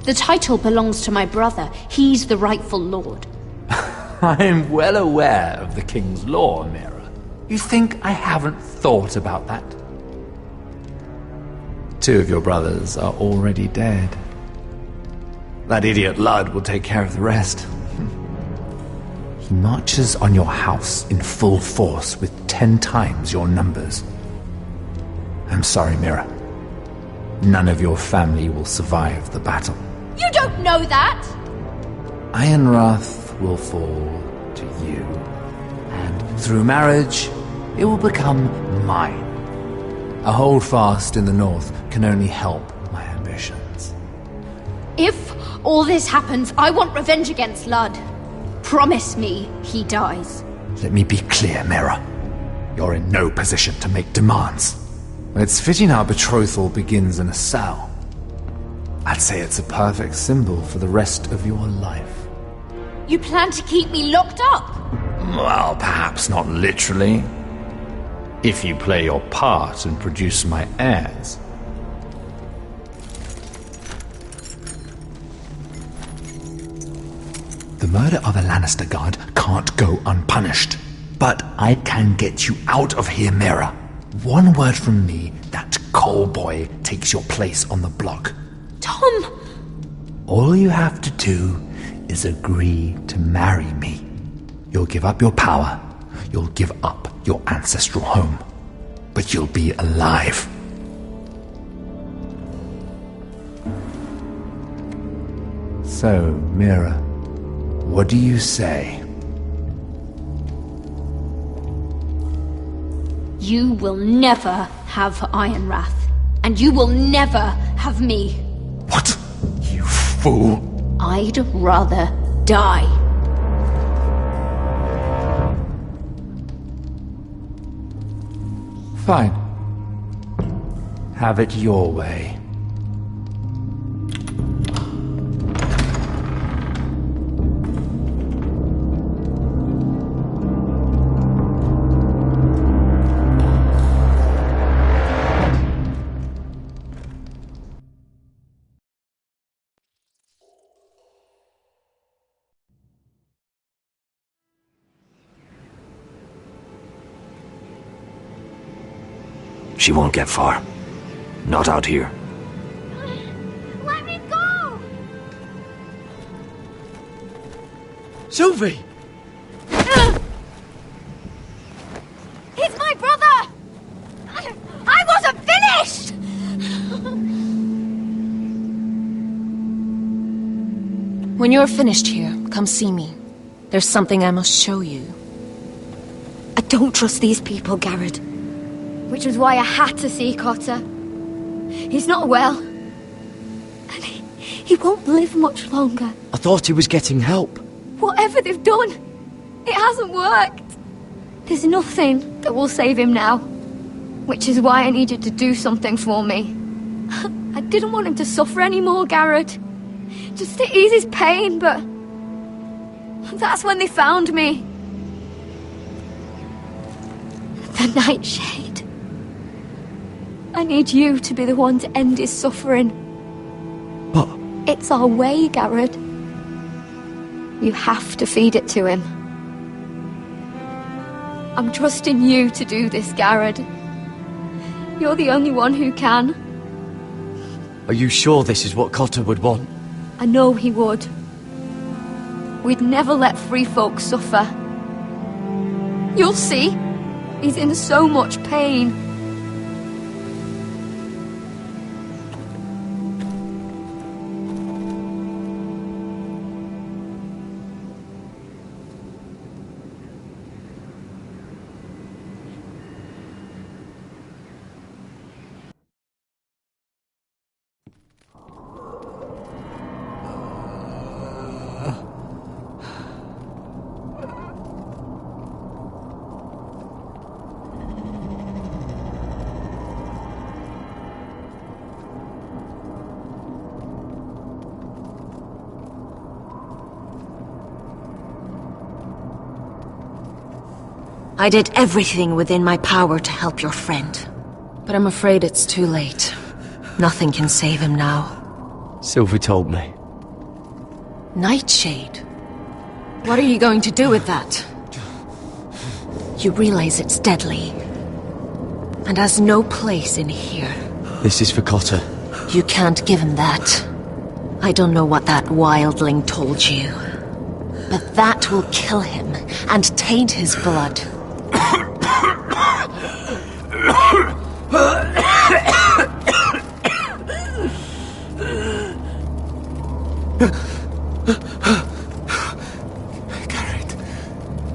The title belongs to my brother. He's the rightful lord. I am well aware of the king's law, Mira. You think I haven't thought about that? 2 of your brothers are already dead. That idiot Ludd will take care of the rest. He marches on your house in full force with 10 times your numbers. I'm sorry, Mira. None of your family will survive the battle. You don't know that! Ironrath will fall to you, and through marriage, it will become mine. A holdfast in the north can only help my ambitions. If all this happens, I want revenge against Ludd. Promise me he dies. Let me be clear, Mira. You're in no position to make demands. It's fitting our betrothal begins in a cell. I'd say it's a perfect symbol for the rest of your life. You plan to keep me locked up? Well, perhaps not literally. If you play your part and produce my heirs. The murder of a Lannister guard can't go unpunished. But I can get you out of here, Mira. One word from me, that coal boy takes your place on the block. Tom! All you have to do is agree to marry me. You'll give up your power. You'll give up your ancestral home. But you'll be alive. So, Mira, what do you say? You will never have Ironrath. And you will never have me. What? You fool! I'd rather die. Fine. Have it your way. She won't get far. Not out here. Let me go! Sylvie! He's my brother! I wasn't finished! When you're finished here, come see me. There's something I must show you. I don't trust these people, Garrett. Which was why I had to see Cotter. He's not well. And he won't live much longer. I thought he was getting help. Whatever they've done, it hasn't worked. There's nothing that will save him now. Which is why I need you to do something for me. I didn't want him to suffer anymore, Garrett. Just to ease his pain, but... that's when they found me. The Nightshade. I need you to be the one to end his suffering. But... it's our way, Garrett. You have to feed it to him. I'm trusting you to do this, Garrett. You're the only one who can. Are you sure this is what Cotter would want? I know he would. We'd never let free folk suffer. You'll see. He's in so much pain. I did everything within my power to help your friend. But I'm afraid it's too late. Nothing can save him now. Sylvie told me. Nightshade? What are you going to do with that? You realize it's deadly, and has no place in here. This is for Cotter. You can't give him that. I don't know what that wildling told you, but that will kill him and taint his blood.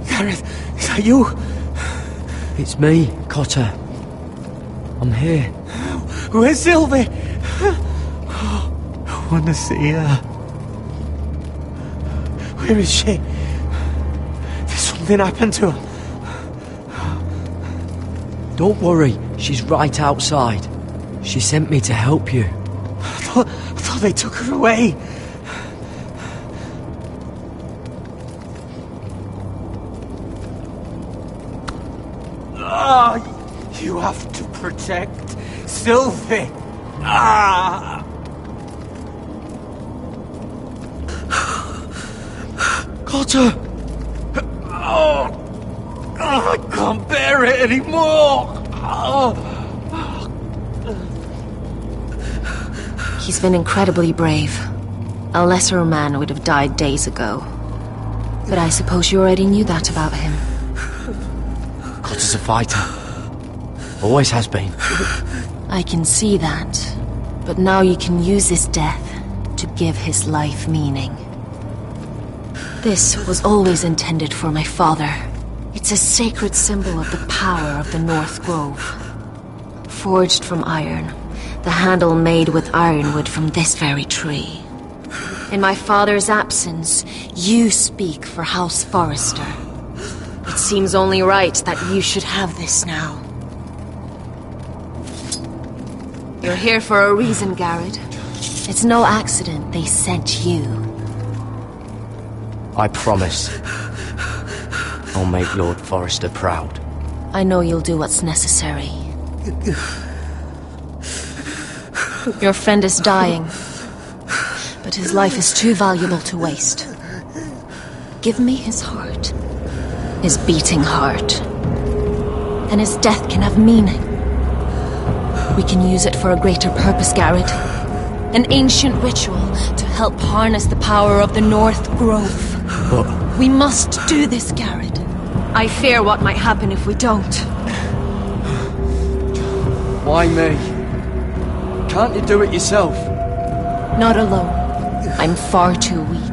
Gareth, is that you? It's me, Cotter. I'm here. Where's Sylvie? I want to see her. Where is she? Did something happen to her? Don't worry, she's right outside. She sent me to help you. I thought they took her away. You have to protect Sylvie. Cotter! I can't bear it anymore. He's been incredibly brave. A lesser man would have died days ago. But I suppose you already knew that about him. Cotter's a fighter. Always has been. I can see that. But now you can use his death to give his life meaning. This was always intended for my father. It's a sacred symbol of the power of the North Grove. Forged from iron, the handle made with ironwood from this very tree. In my father's absence, you speak for House Forrester. It seems only right that you should have this now. You're here for a reason, Garrett. It's no accident they sent you. I promise. I'll make Lord Forrester proud. I know you'll do what's necessary. Your friend is dying, but his life is too valuable to waste. Give me his heart. His beating heart. And his death can have meaning. We can use it for a greater purpose, Garrett. An ancient ritual to help harness the power of the North Grove. But we must do this, Garrett. I fear what might happen if we don't. why me? Can't you do it yourself? Not alone. I'm far too weak.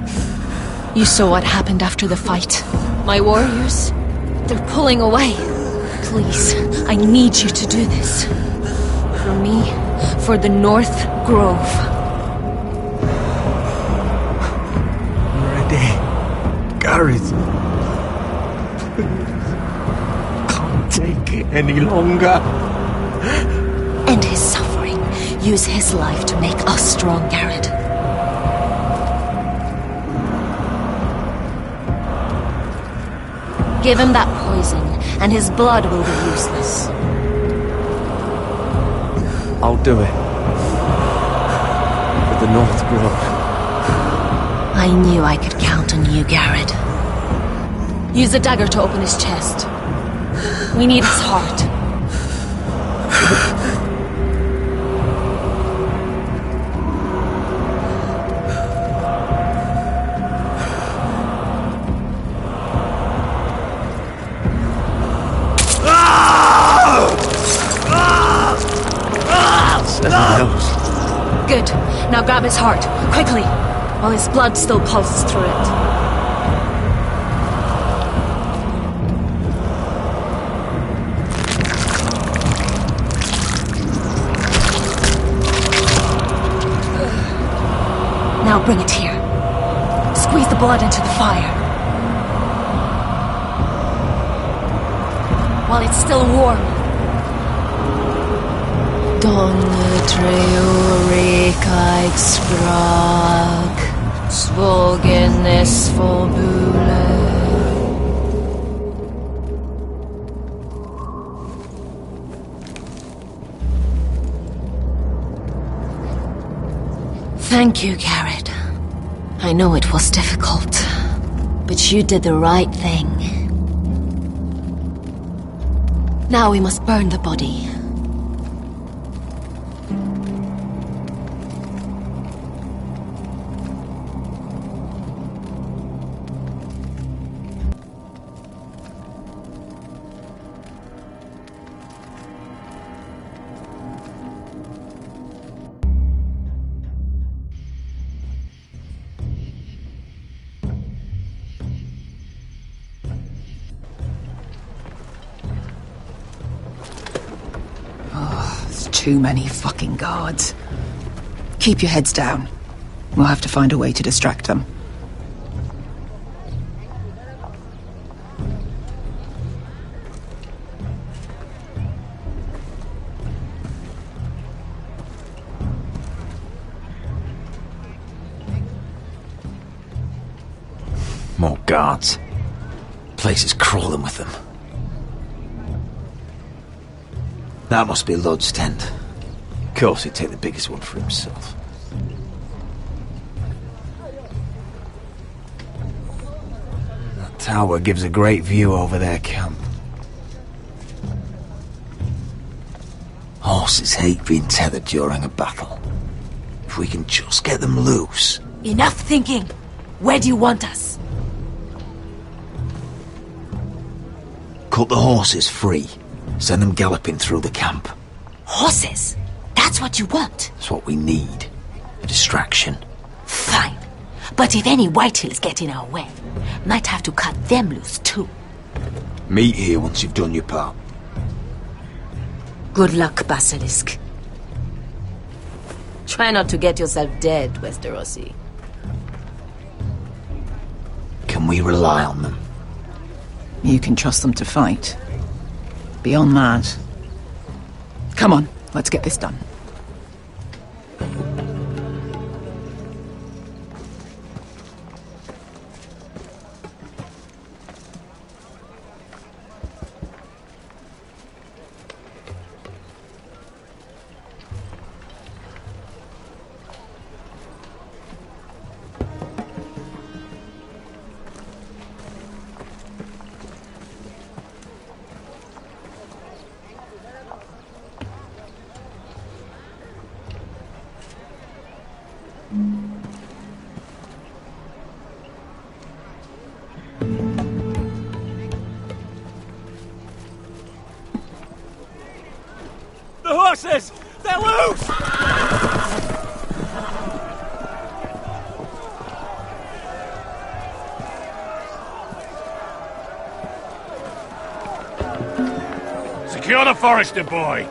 You saw what happened after the fight. My warriors, they're pulling away. Please, I need you to do this. For me, for the North Grove. I'm ready. Gareth. Can't take it any longer. End his suffering. Use his life to make us strong, Garrett. Give him that poison, and his blood will be useless. I'll do it. For the North Grove. I knew I could count on you, Garrett. Use the dagger to open his chest. We need his heart. Good. Now grab his heart, quickly, while his blood still pulses through it. Now bring it here. Squeeze the blood into the fire. While it's still warm. Donne treurekaig sprak, svogenes forbule. Thank you, Garrett. I know it was difficult, but you did the right thing. Now we must burn the body. Too many fucking guards. Keep your heads down. We'll have to find a way to distract them. More guards. Place is crawling with them. That must be Lud's tent. Of course he'd take the biggest one for himself. That tower gives a great view over their camp. Horses hate being tethered during a battle. If we can just get them loose... Enough thinking! Where do you want us? Cut the horses free. Send them galloping through the camp. Horses? That's what you want? That's what we need. A distraction. Fine. But if any Whitehills get in our way, might have to cut them loose too. Meet here once you've done your part. Good luck, Basilisk. Try not to get yourself dead, Westerosi. Can we rely on them? You can trust them to fight. Beyond that... Come on, let's get this done. The horses! They're loose! Secure the Forester boy.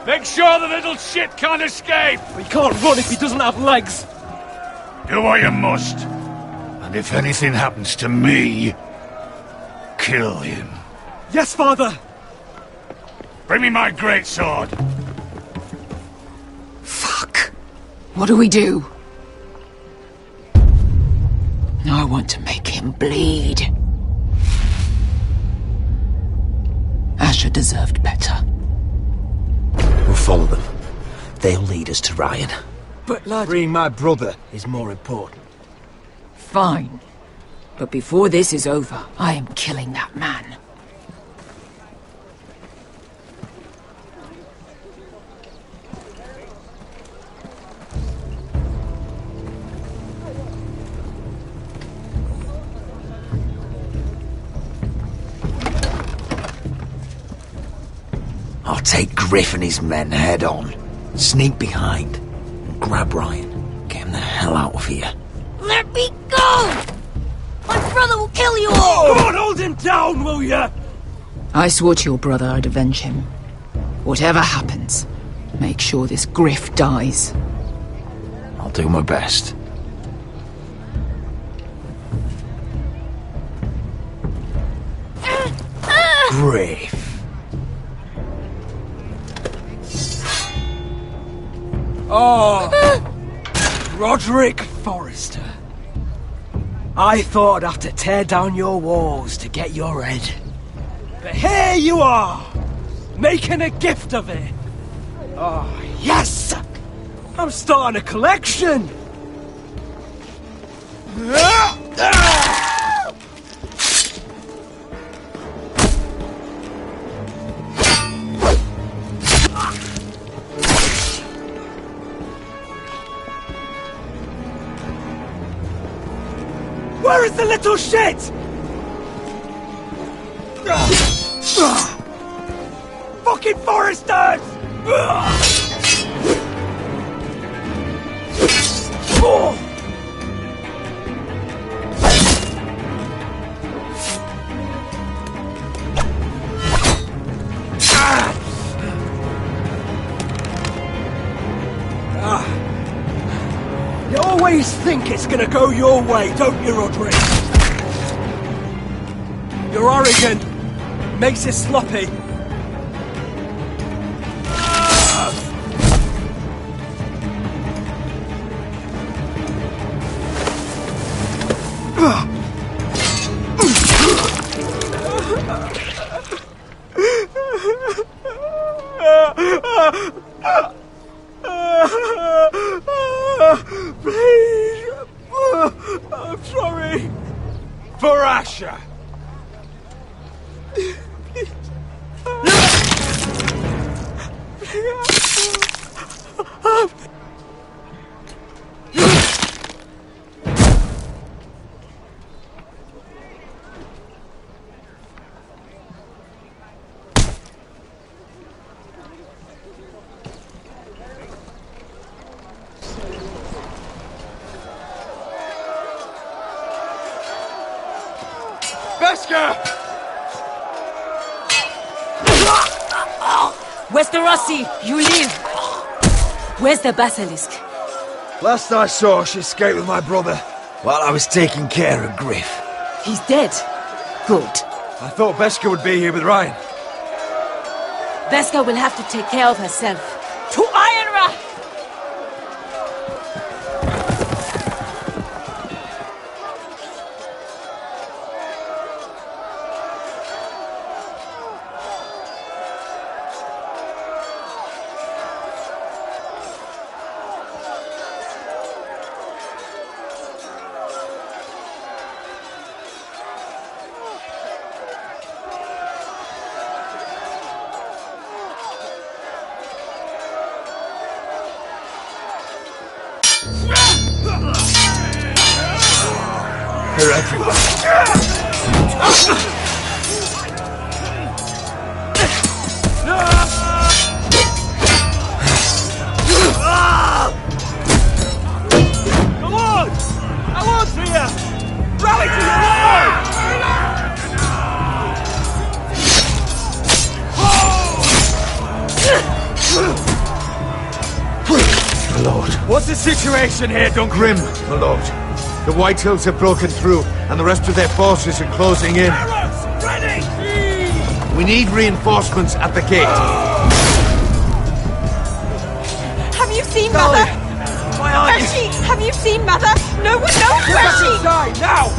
Make sure the little shit can't escape. He can't run if he doesn't have legs. Do what you must. And if anything happens to me, kill him. Yes, father. Bring me my greatsword. Fuck. What do we do? I want to make him bleed. Asher deserved better. We'll follow them. They'll lead us to Ryan. But lad... Freeing my brother is more important. Fine. But before this is over, I am killing that man. I'll take Griff and his men head on. Sneak behind and grab Ryan. Get him the hell out of here. Let me go! My brother will kill you all! Come on, hold him down, will ya? I swore to your brother I'd avenge him. Whatever happens, make sure this Griff dies. I'll do my best. Griff. Oh, Roderick Forrester. I thought I'd have to tear down your walls to get your head. But here you are, making a gift of it. Oh, yes! I'm starting a collection! Where is the little shit? Fucking foresters! You always think it's gonna go your way, don't you, Roderick? You're arrogant. Makes it sloppy. Please! I'm sorry. For Asher! Beskar! Westerosi, you live! Where's the basilisk? Last I saw, she escaped with my brother while I was taking care of Griff. He's dead. Good. I thought Beskar would be here with Ryan. Beskar will have to take care of herself. To Ironra! They're everywhere. Come on! I want to you! Rally to your My lord. What's the situation here, Duncan? Grim, my lord. The White Hills have broken through, and the rest of their forces are closing in. Ready! We need reinforcements at the gate. Have you seen Mother? Why aren't Where's she? Have you seen Mother? No one knows where she... inside, now!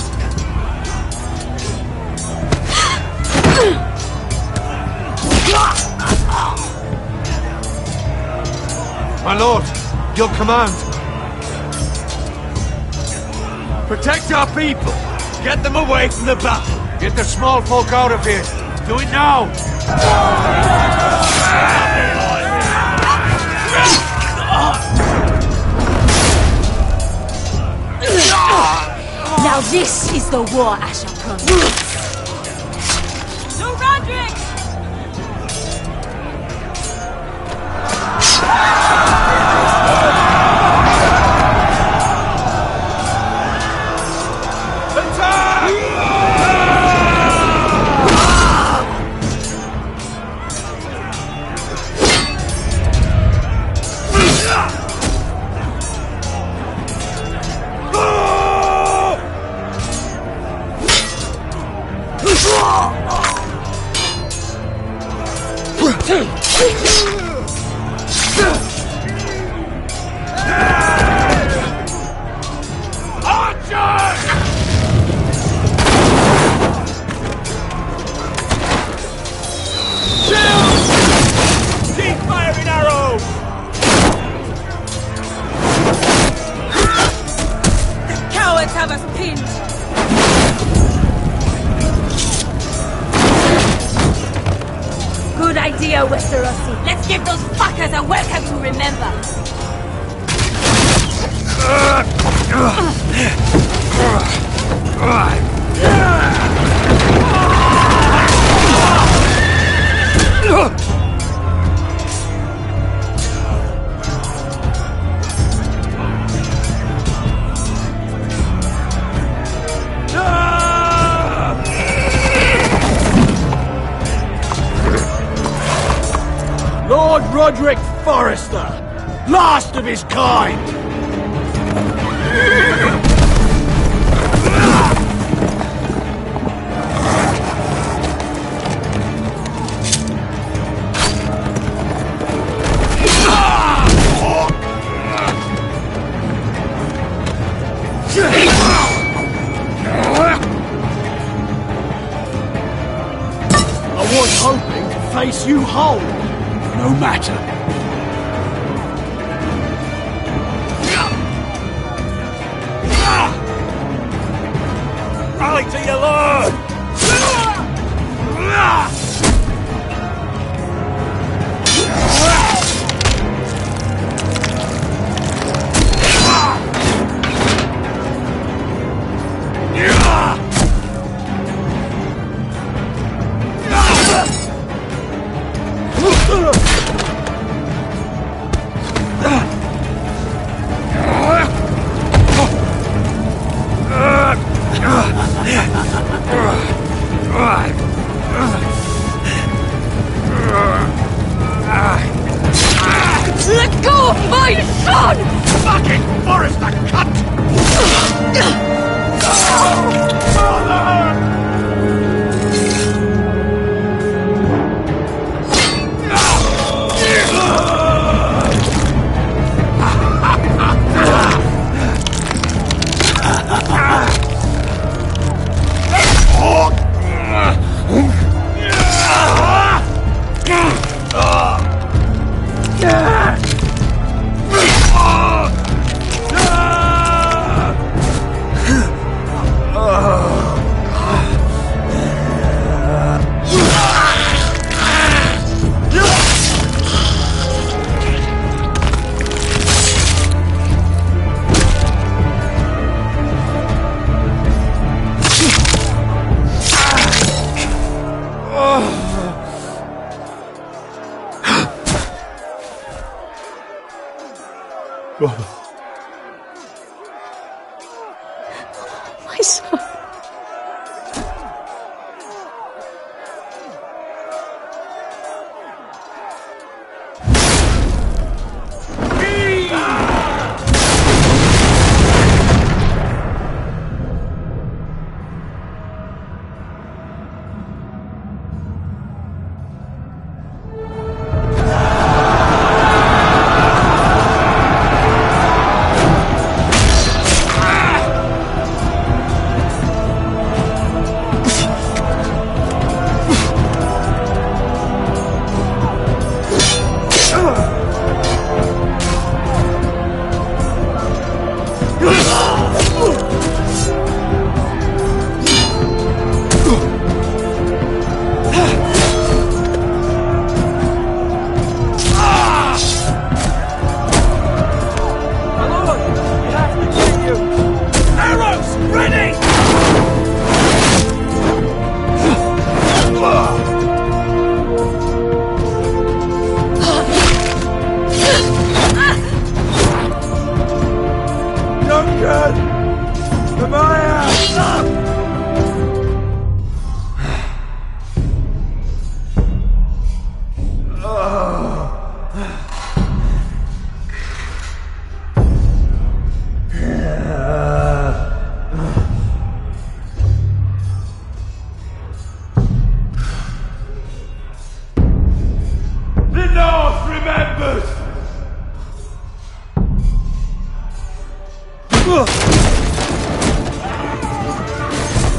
My lord, your command. Protect our people! Get them away from the battle! Get the small folk out of here. Do it now! Now this is the war Asher promised. No, Roderick! have us pinned! Good idea, Westerosi. Let's give those fuckers a welcome to remember. Lord Roderick Forrester, last of his kind! I was hoping to face you whole. No matter. Rally to your lord! Let go of my son! Fucking Forrester cunt! My son.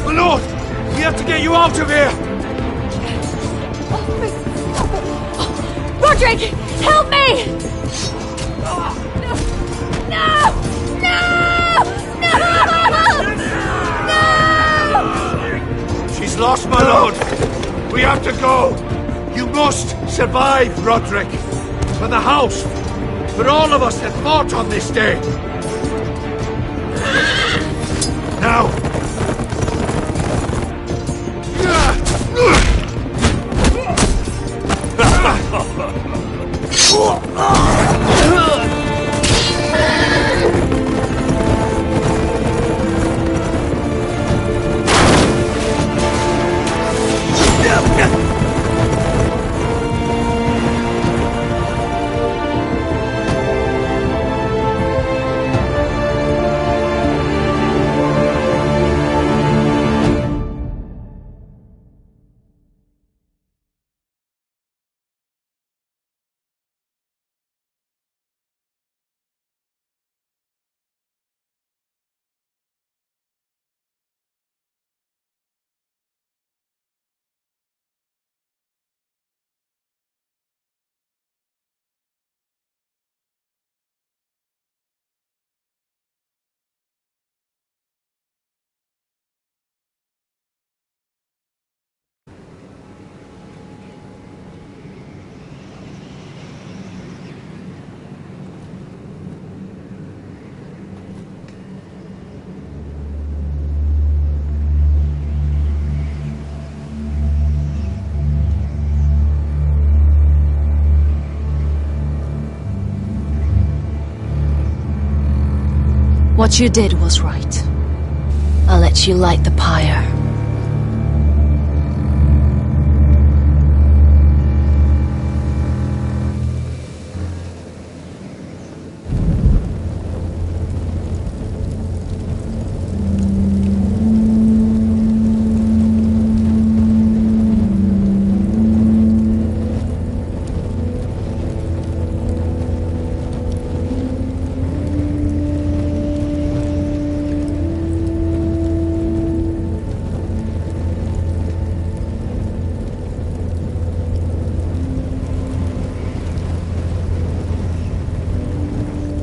My lord, we have to get you out of here! Roderick, help me! No! No! No! No! lost, my lord! We have to go! You must survive, Roderick! For the house! For all of us that fought on this day! Now! What you did was right. I'll let you light the pyre.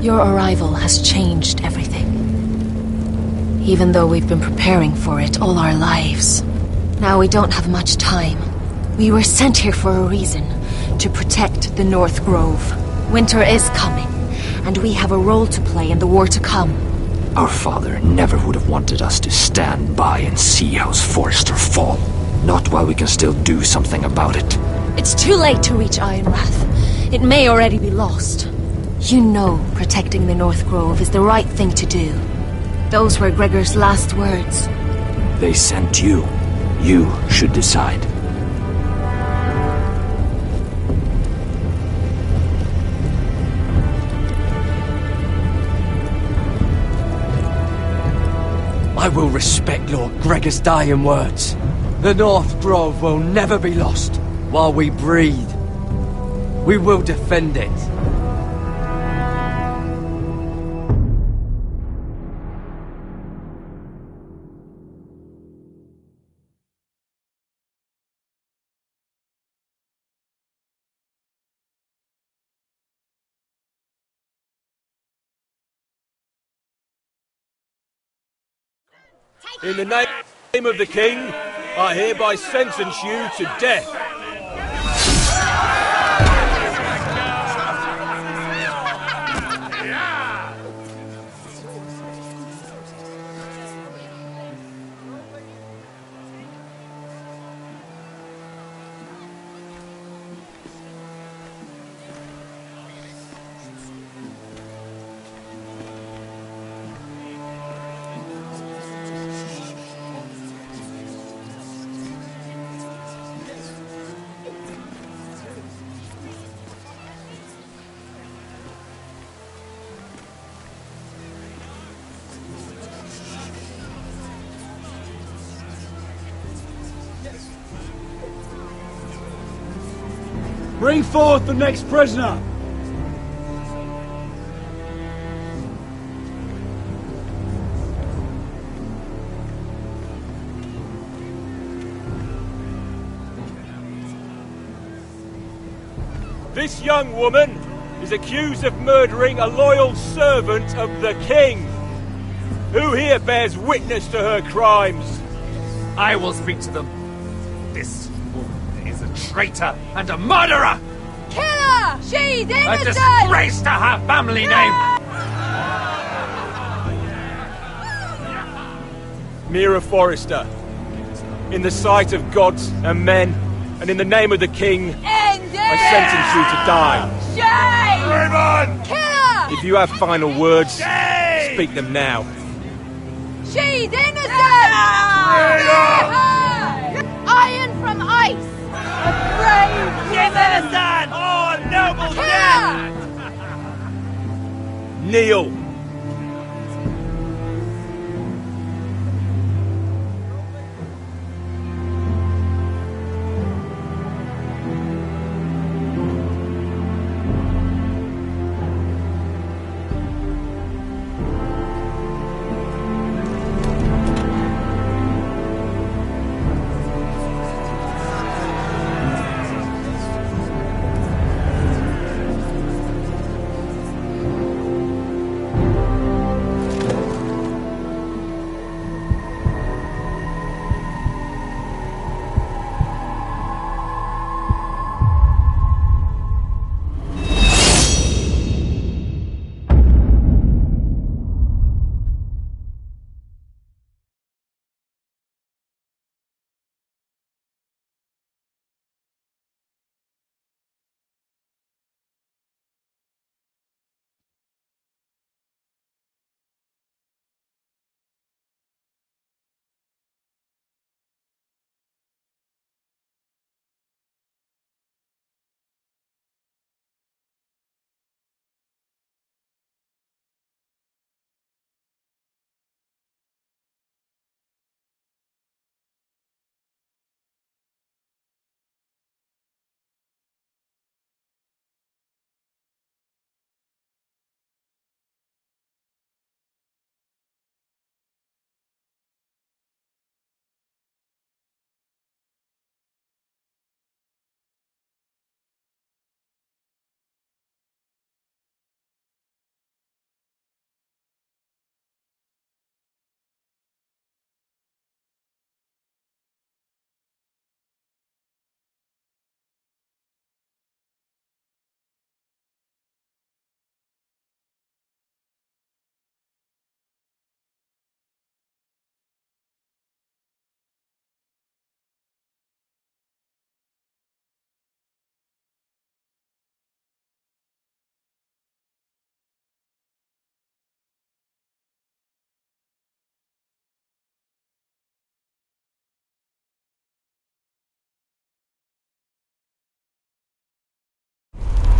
Your arrival has changed everything. Even though we've been preparing for it all our lives. Now we don't have much time. We were sent here for a reason. To protect the North Grove. Winter is coming, and we have a role to play in the war to come. Our father never would have wanted us to stand by and see House Forrester fall. Not while we can still do something about it. It's too late to reach Ironrath. It may already be lost. You know protecting the North Grove is the right thing to do. Those were Gregor's last words. They sent you. You should decide. I will respect Lord Gregor's dying words. The North Grove will never be lost while we breathe. We will defend it. In the name of the King, I hereby sentence you to death. Bring forth the next prisoner! This young woman is accused of murdering a loyal servant of the King. Who here bears witness to her crimes? I will speak to them. This woman is a traitor and a murderer! Kill her! She's innocent! A disgrace to her family name! Mira Forrester, in the sight of gods and men, and in the name of the king, I sentence you to die. Shame! Raymond! Kill her! If you have final words, speak them now. She's innocent! Iron from ice! A brave She's innocent! Oh, noble death! Kneel.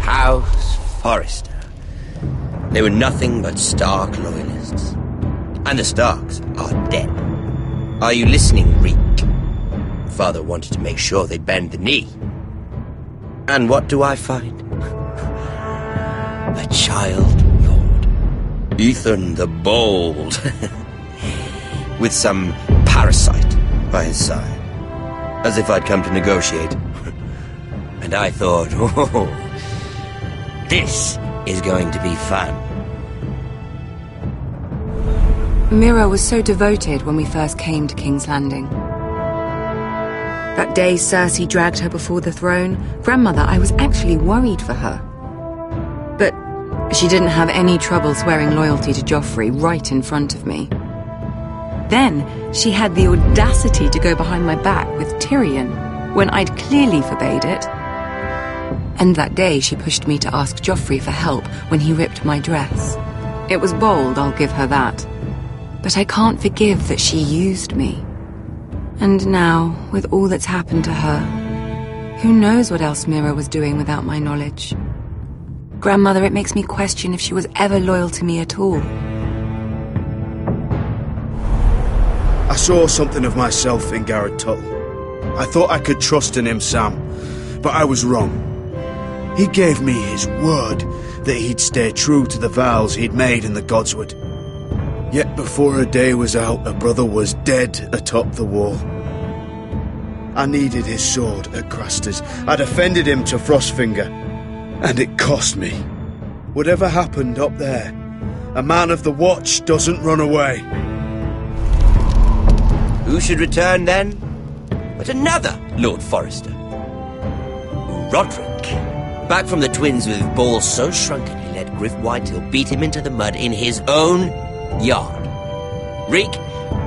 House Forrester. They were nothing but Stark loyalists. And the Starks are dead. Are you listening, Reek? Father wanted to make sure they'd bend the knee. And what do I find? A child lord. Ethan the Bold. With some parasite by his side. As if I'd come to negotiate. And I thought, oh, this is going to be fun. Mira was so devoted when we first came to King's Landing. That day Cersei dragged her before the throne, Grandmother, I was actually worried for her. But she didn't have any trouble swearing loyalty to Joffrey right in front of me. Then she had the audacity to go behind my back with Tyrion when I'd clearly forbade it. And that day she pushed me to ask Joffrey for help when he ripped my dress. It was bold, I'll give her that. But I can't forgive that she used me. And now, with all that's happened to her, who knows what else Mira was doing without my knowledge? Grandmother, it makes me question if she was ever loyal to me at all. I saw something of myself in Garrett Tuttle. I thought I could trust in him, Sam, but I was wrong. He gave me his word that he'd stay true to the vows he'd made in the Godswood. Yet before a day was out, a brother was dead atop the wall. I needed his sword at Craster's. I'd offended him to Frostfinger, and it cost me. Whatever happened up there, a man of the Watch doesn't run away. Who should return then? But another Lord Forrester. Roderick. Back from the twins with balls so shrunken he let Griff Whitetail beat him into the mud in his own yard. Reek,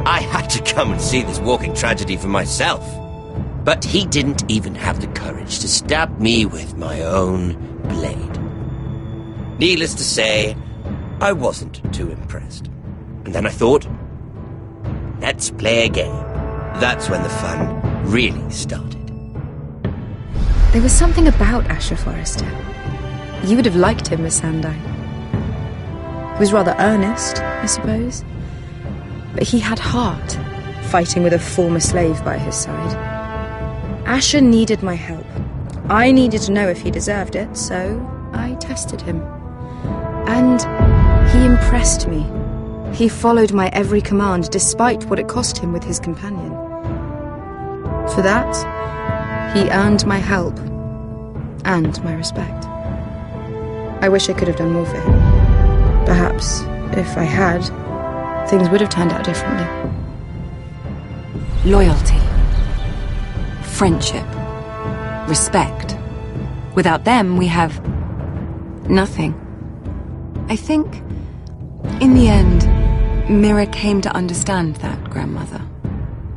I had to come and see this walking tragedy for myself. But he didn't even have the courage to stab me with my own blade. Needless to say, I wasn't too impressed. And then I thought, let's play a game. That's when the fun really started. There was something about Asher Forrester. You would have liked him, Miss Sandine. He was rather earnest, I suppose. But he had heart, fighting with a former slave by his side. Asher needed my help. I needed to know if he deserved it, so I tested him. And he impressed me. He followed my every command, despite what it cost him with his companion. For that, he earned my help and my respect. I wish I could have done more for him. Perhaps, if I had, things would have turned out differently. Loyalty. Friendship. Respect. Without them, we have nothing. I think, in the end, Mira came to understand that, Grandmother.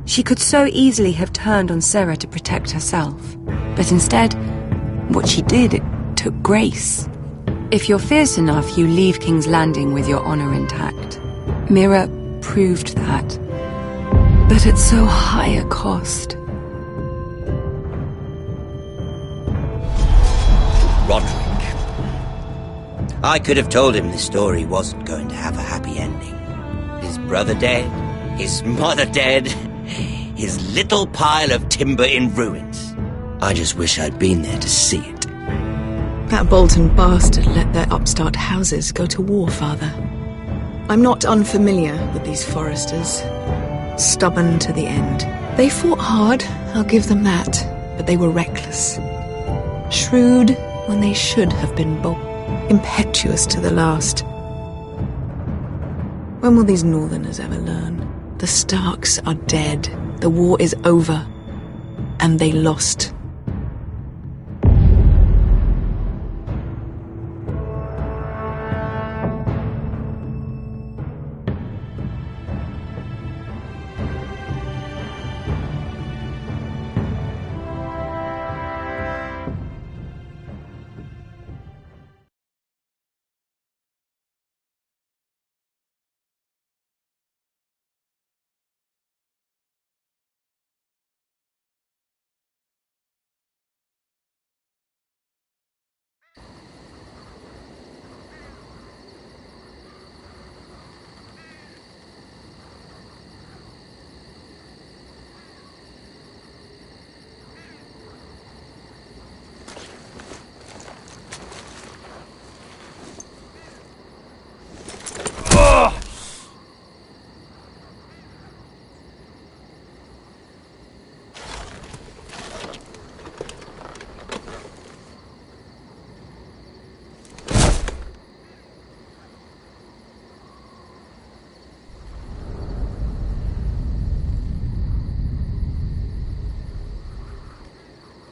She could so easily have turned on Sarah to protect herself. But instead, what she did, it took grace. If you're fierce enough, you leave King's Landing with your honor intact. Mira proved that. But at so high a cost. Roderick. I could have told him this story wasn't going to have a happy ending. His brother dead, his mother dead, his little pile of timber in ruins. I just wish I'd been there to see it. That Bolton bastard let their upstart houses go to war, Father. I'm not unfamiliar with these Forresters. Stubborn to the end. They fought hard, I'll give them that, but they were reckless. Shrewd when they should have been bold. Impetuous to the last. When will these Northerners ever learn? The Starks are dead. The war is over. And they lost.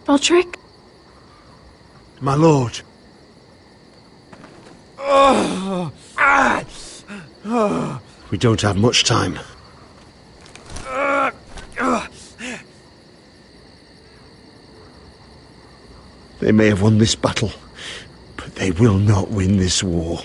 Roderick? My lord. We don't have much time. They may have won this battle, but they will not win this war.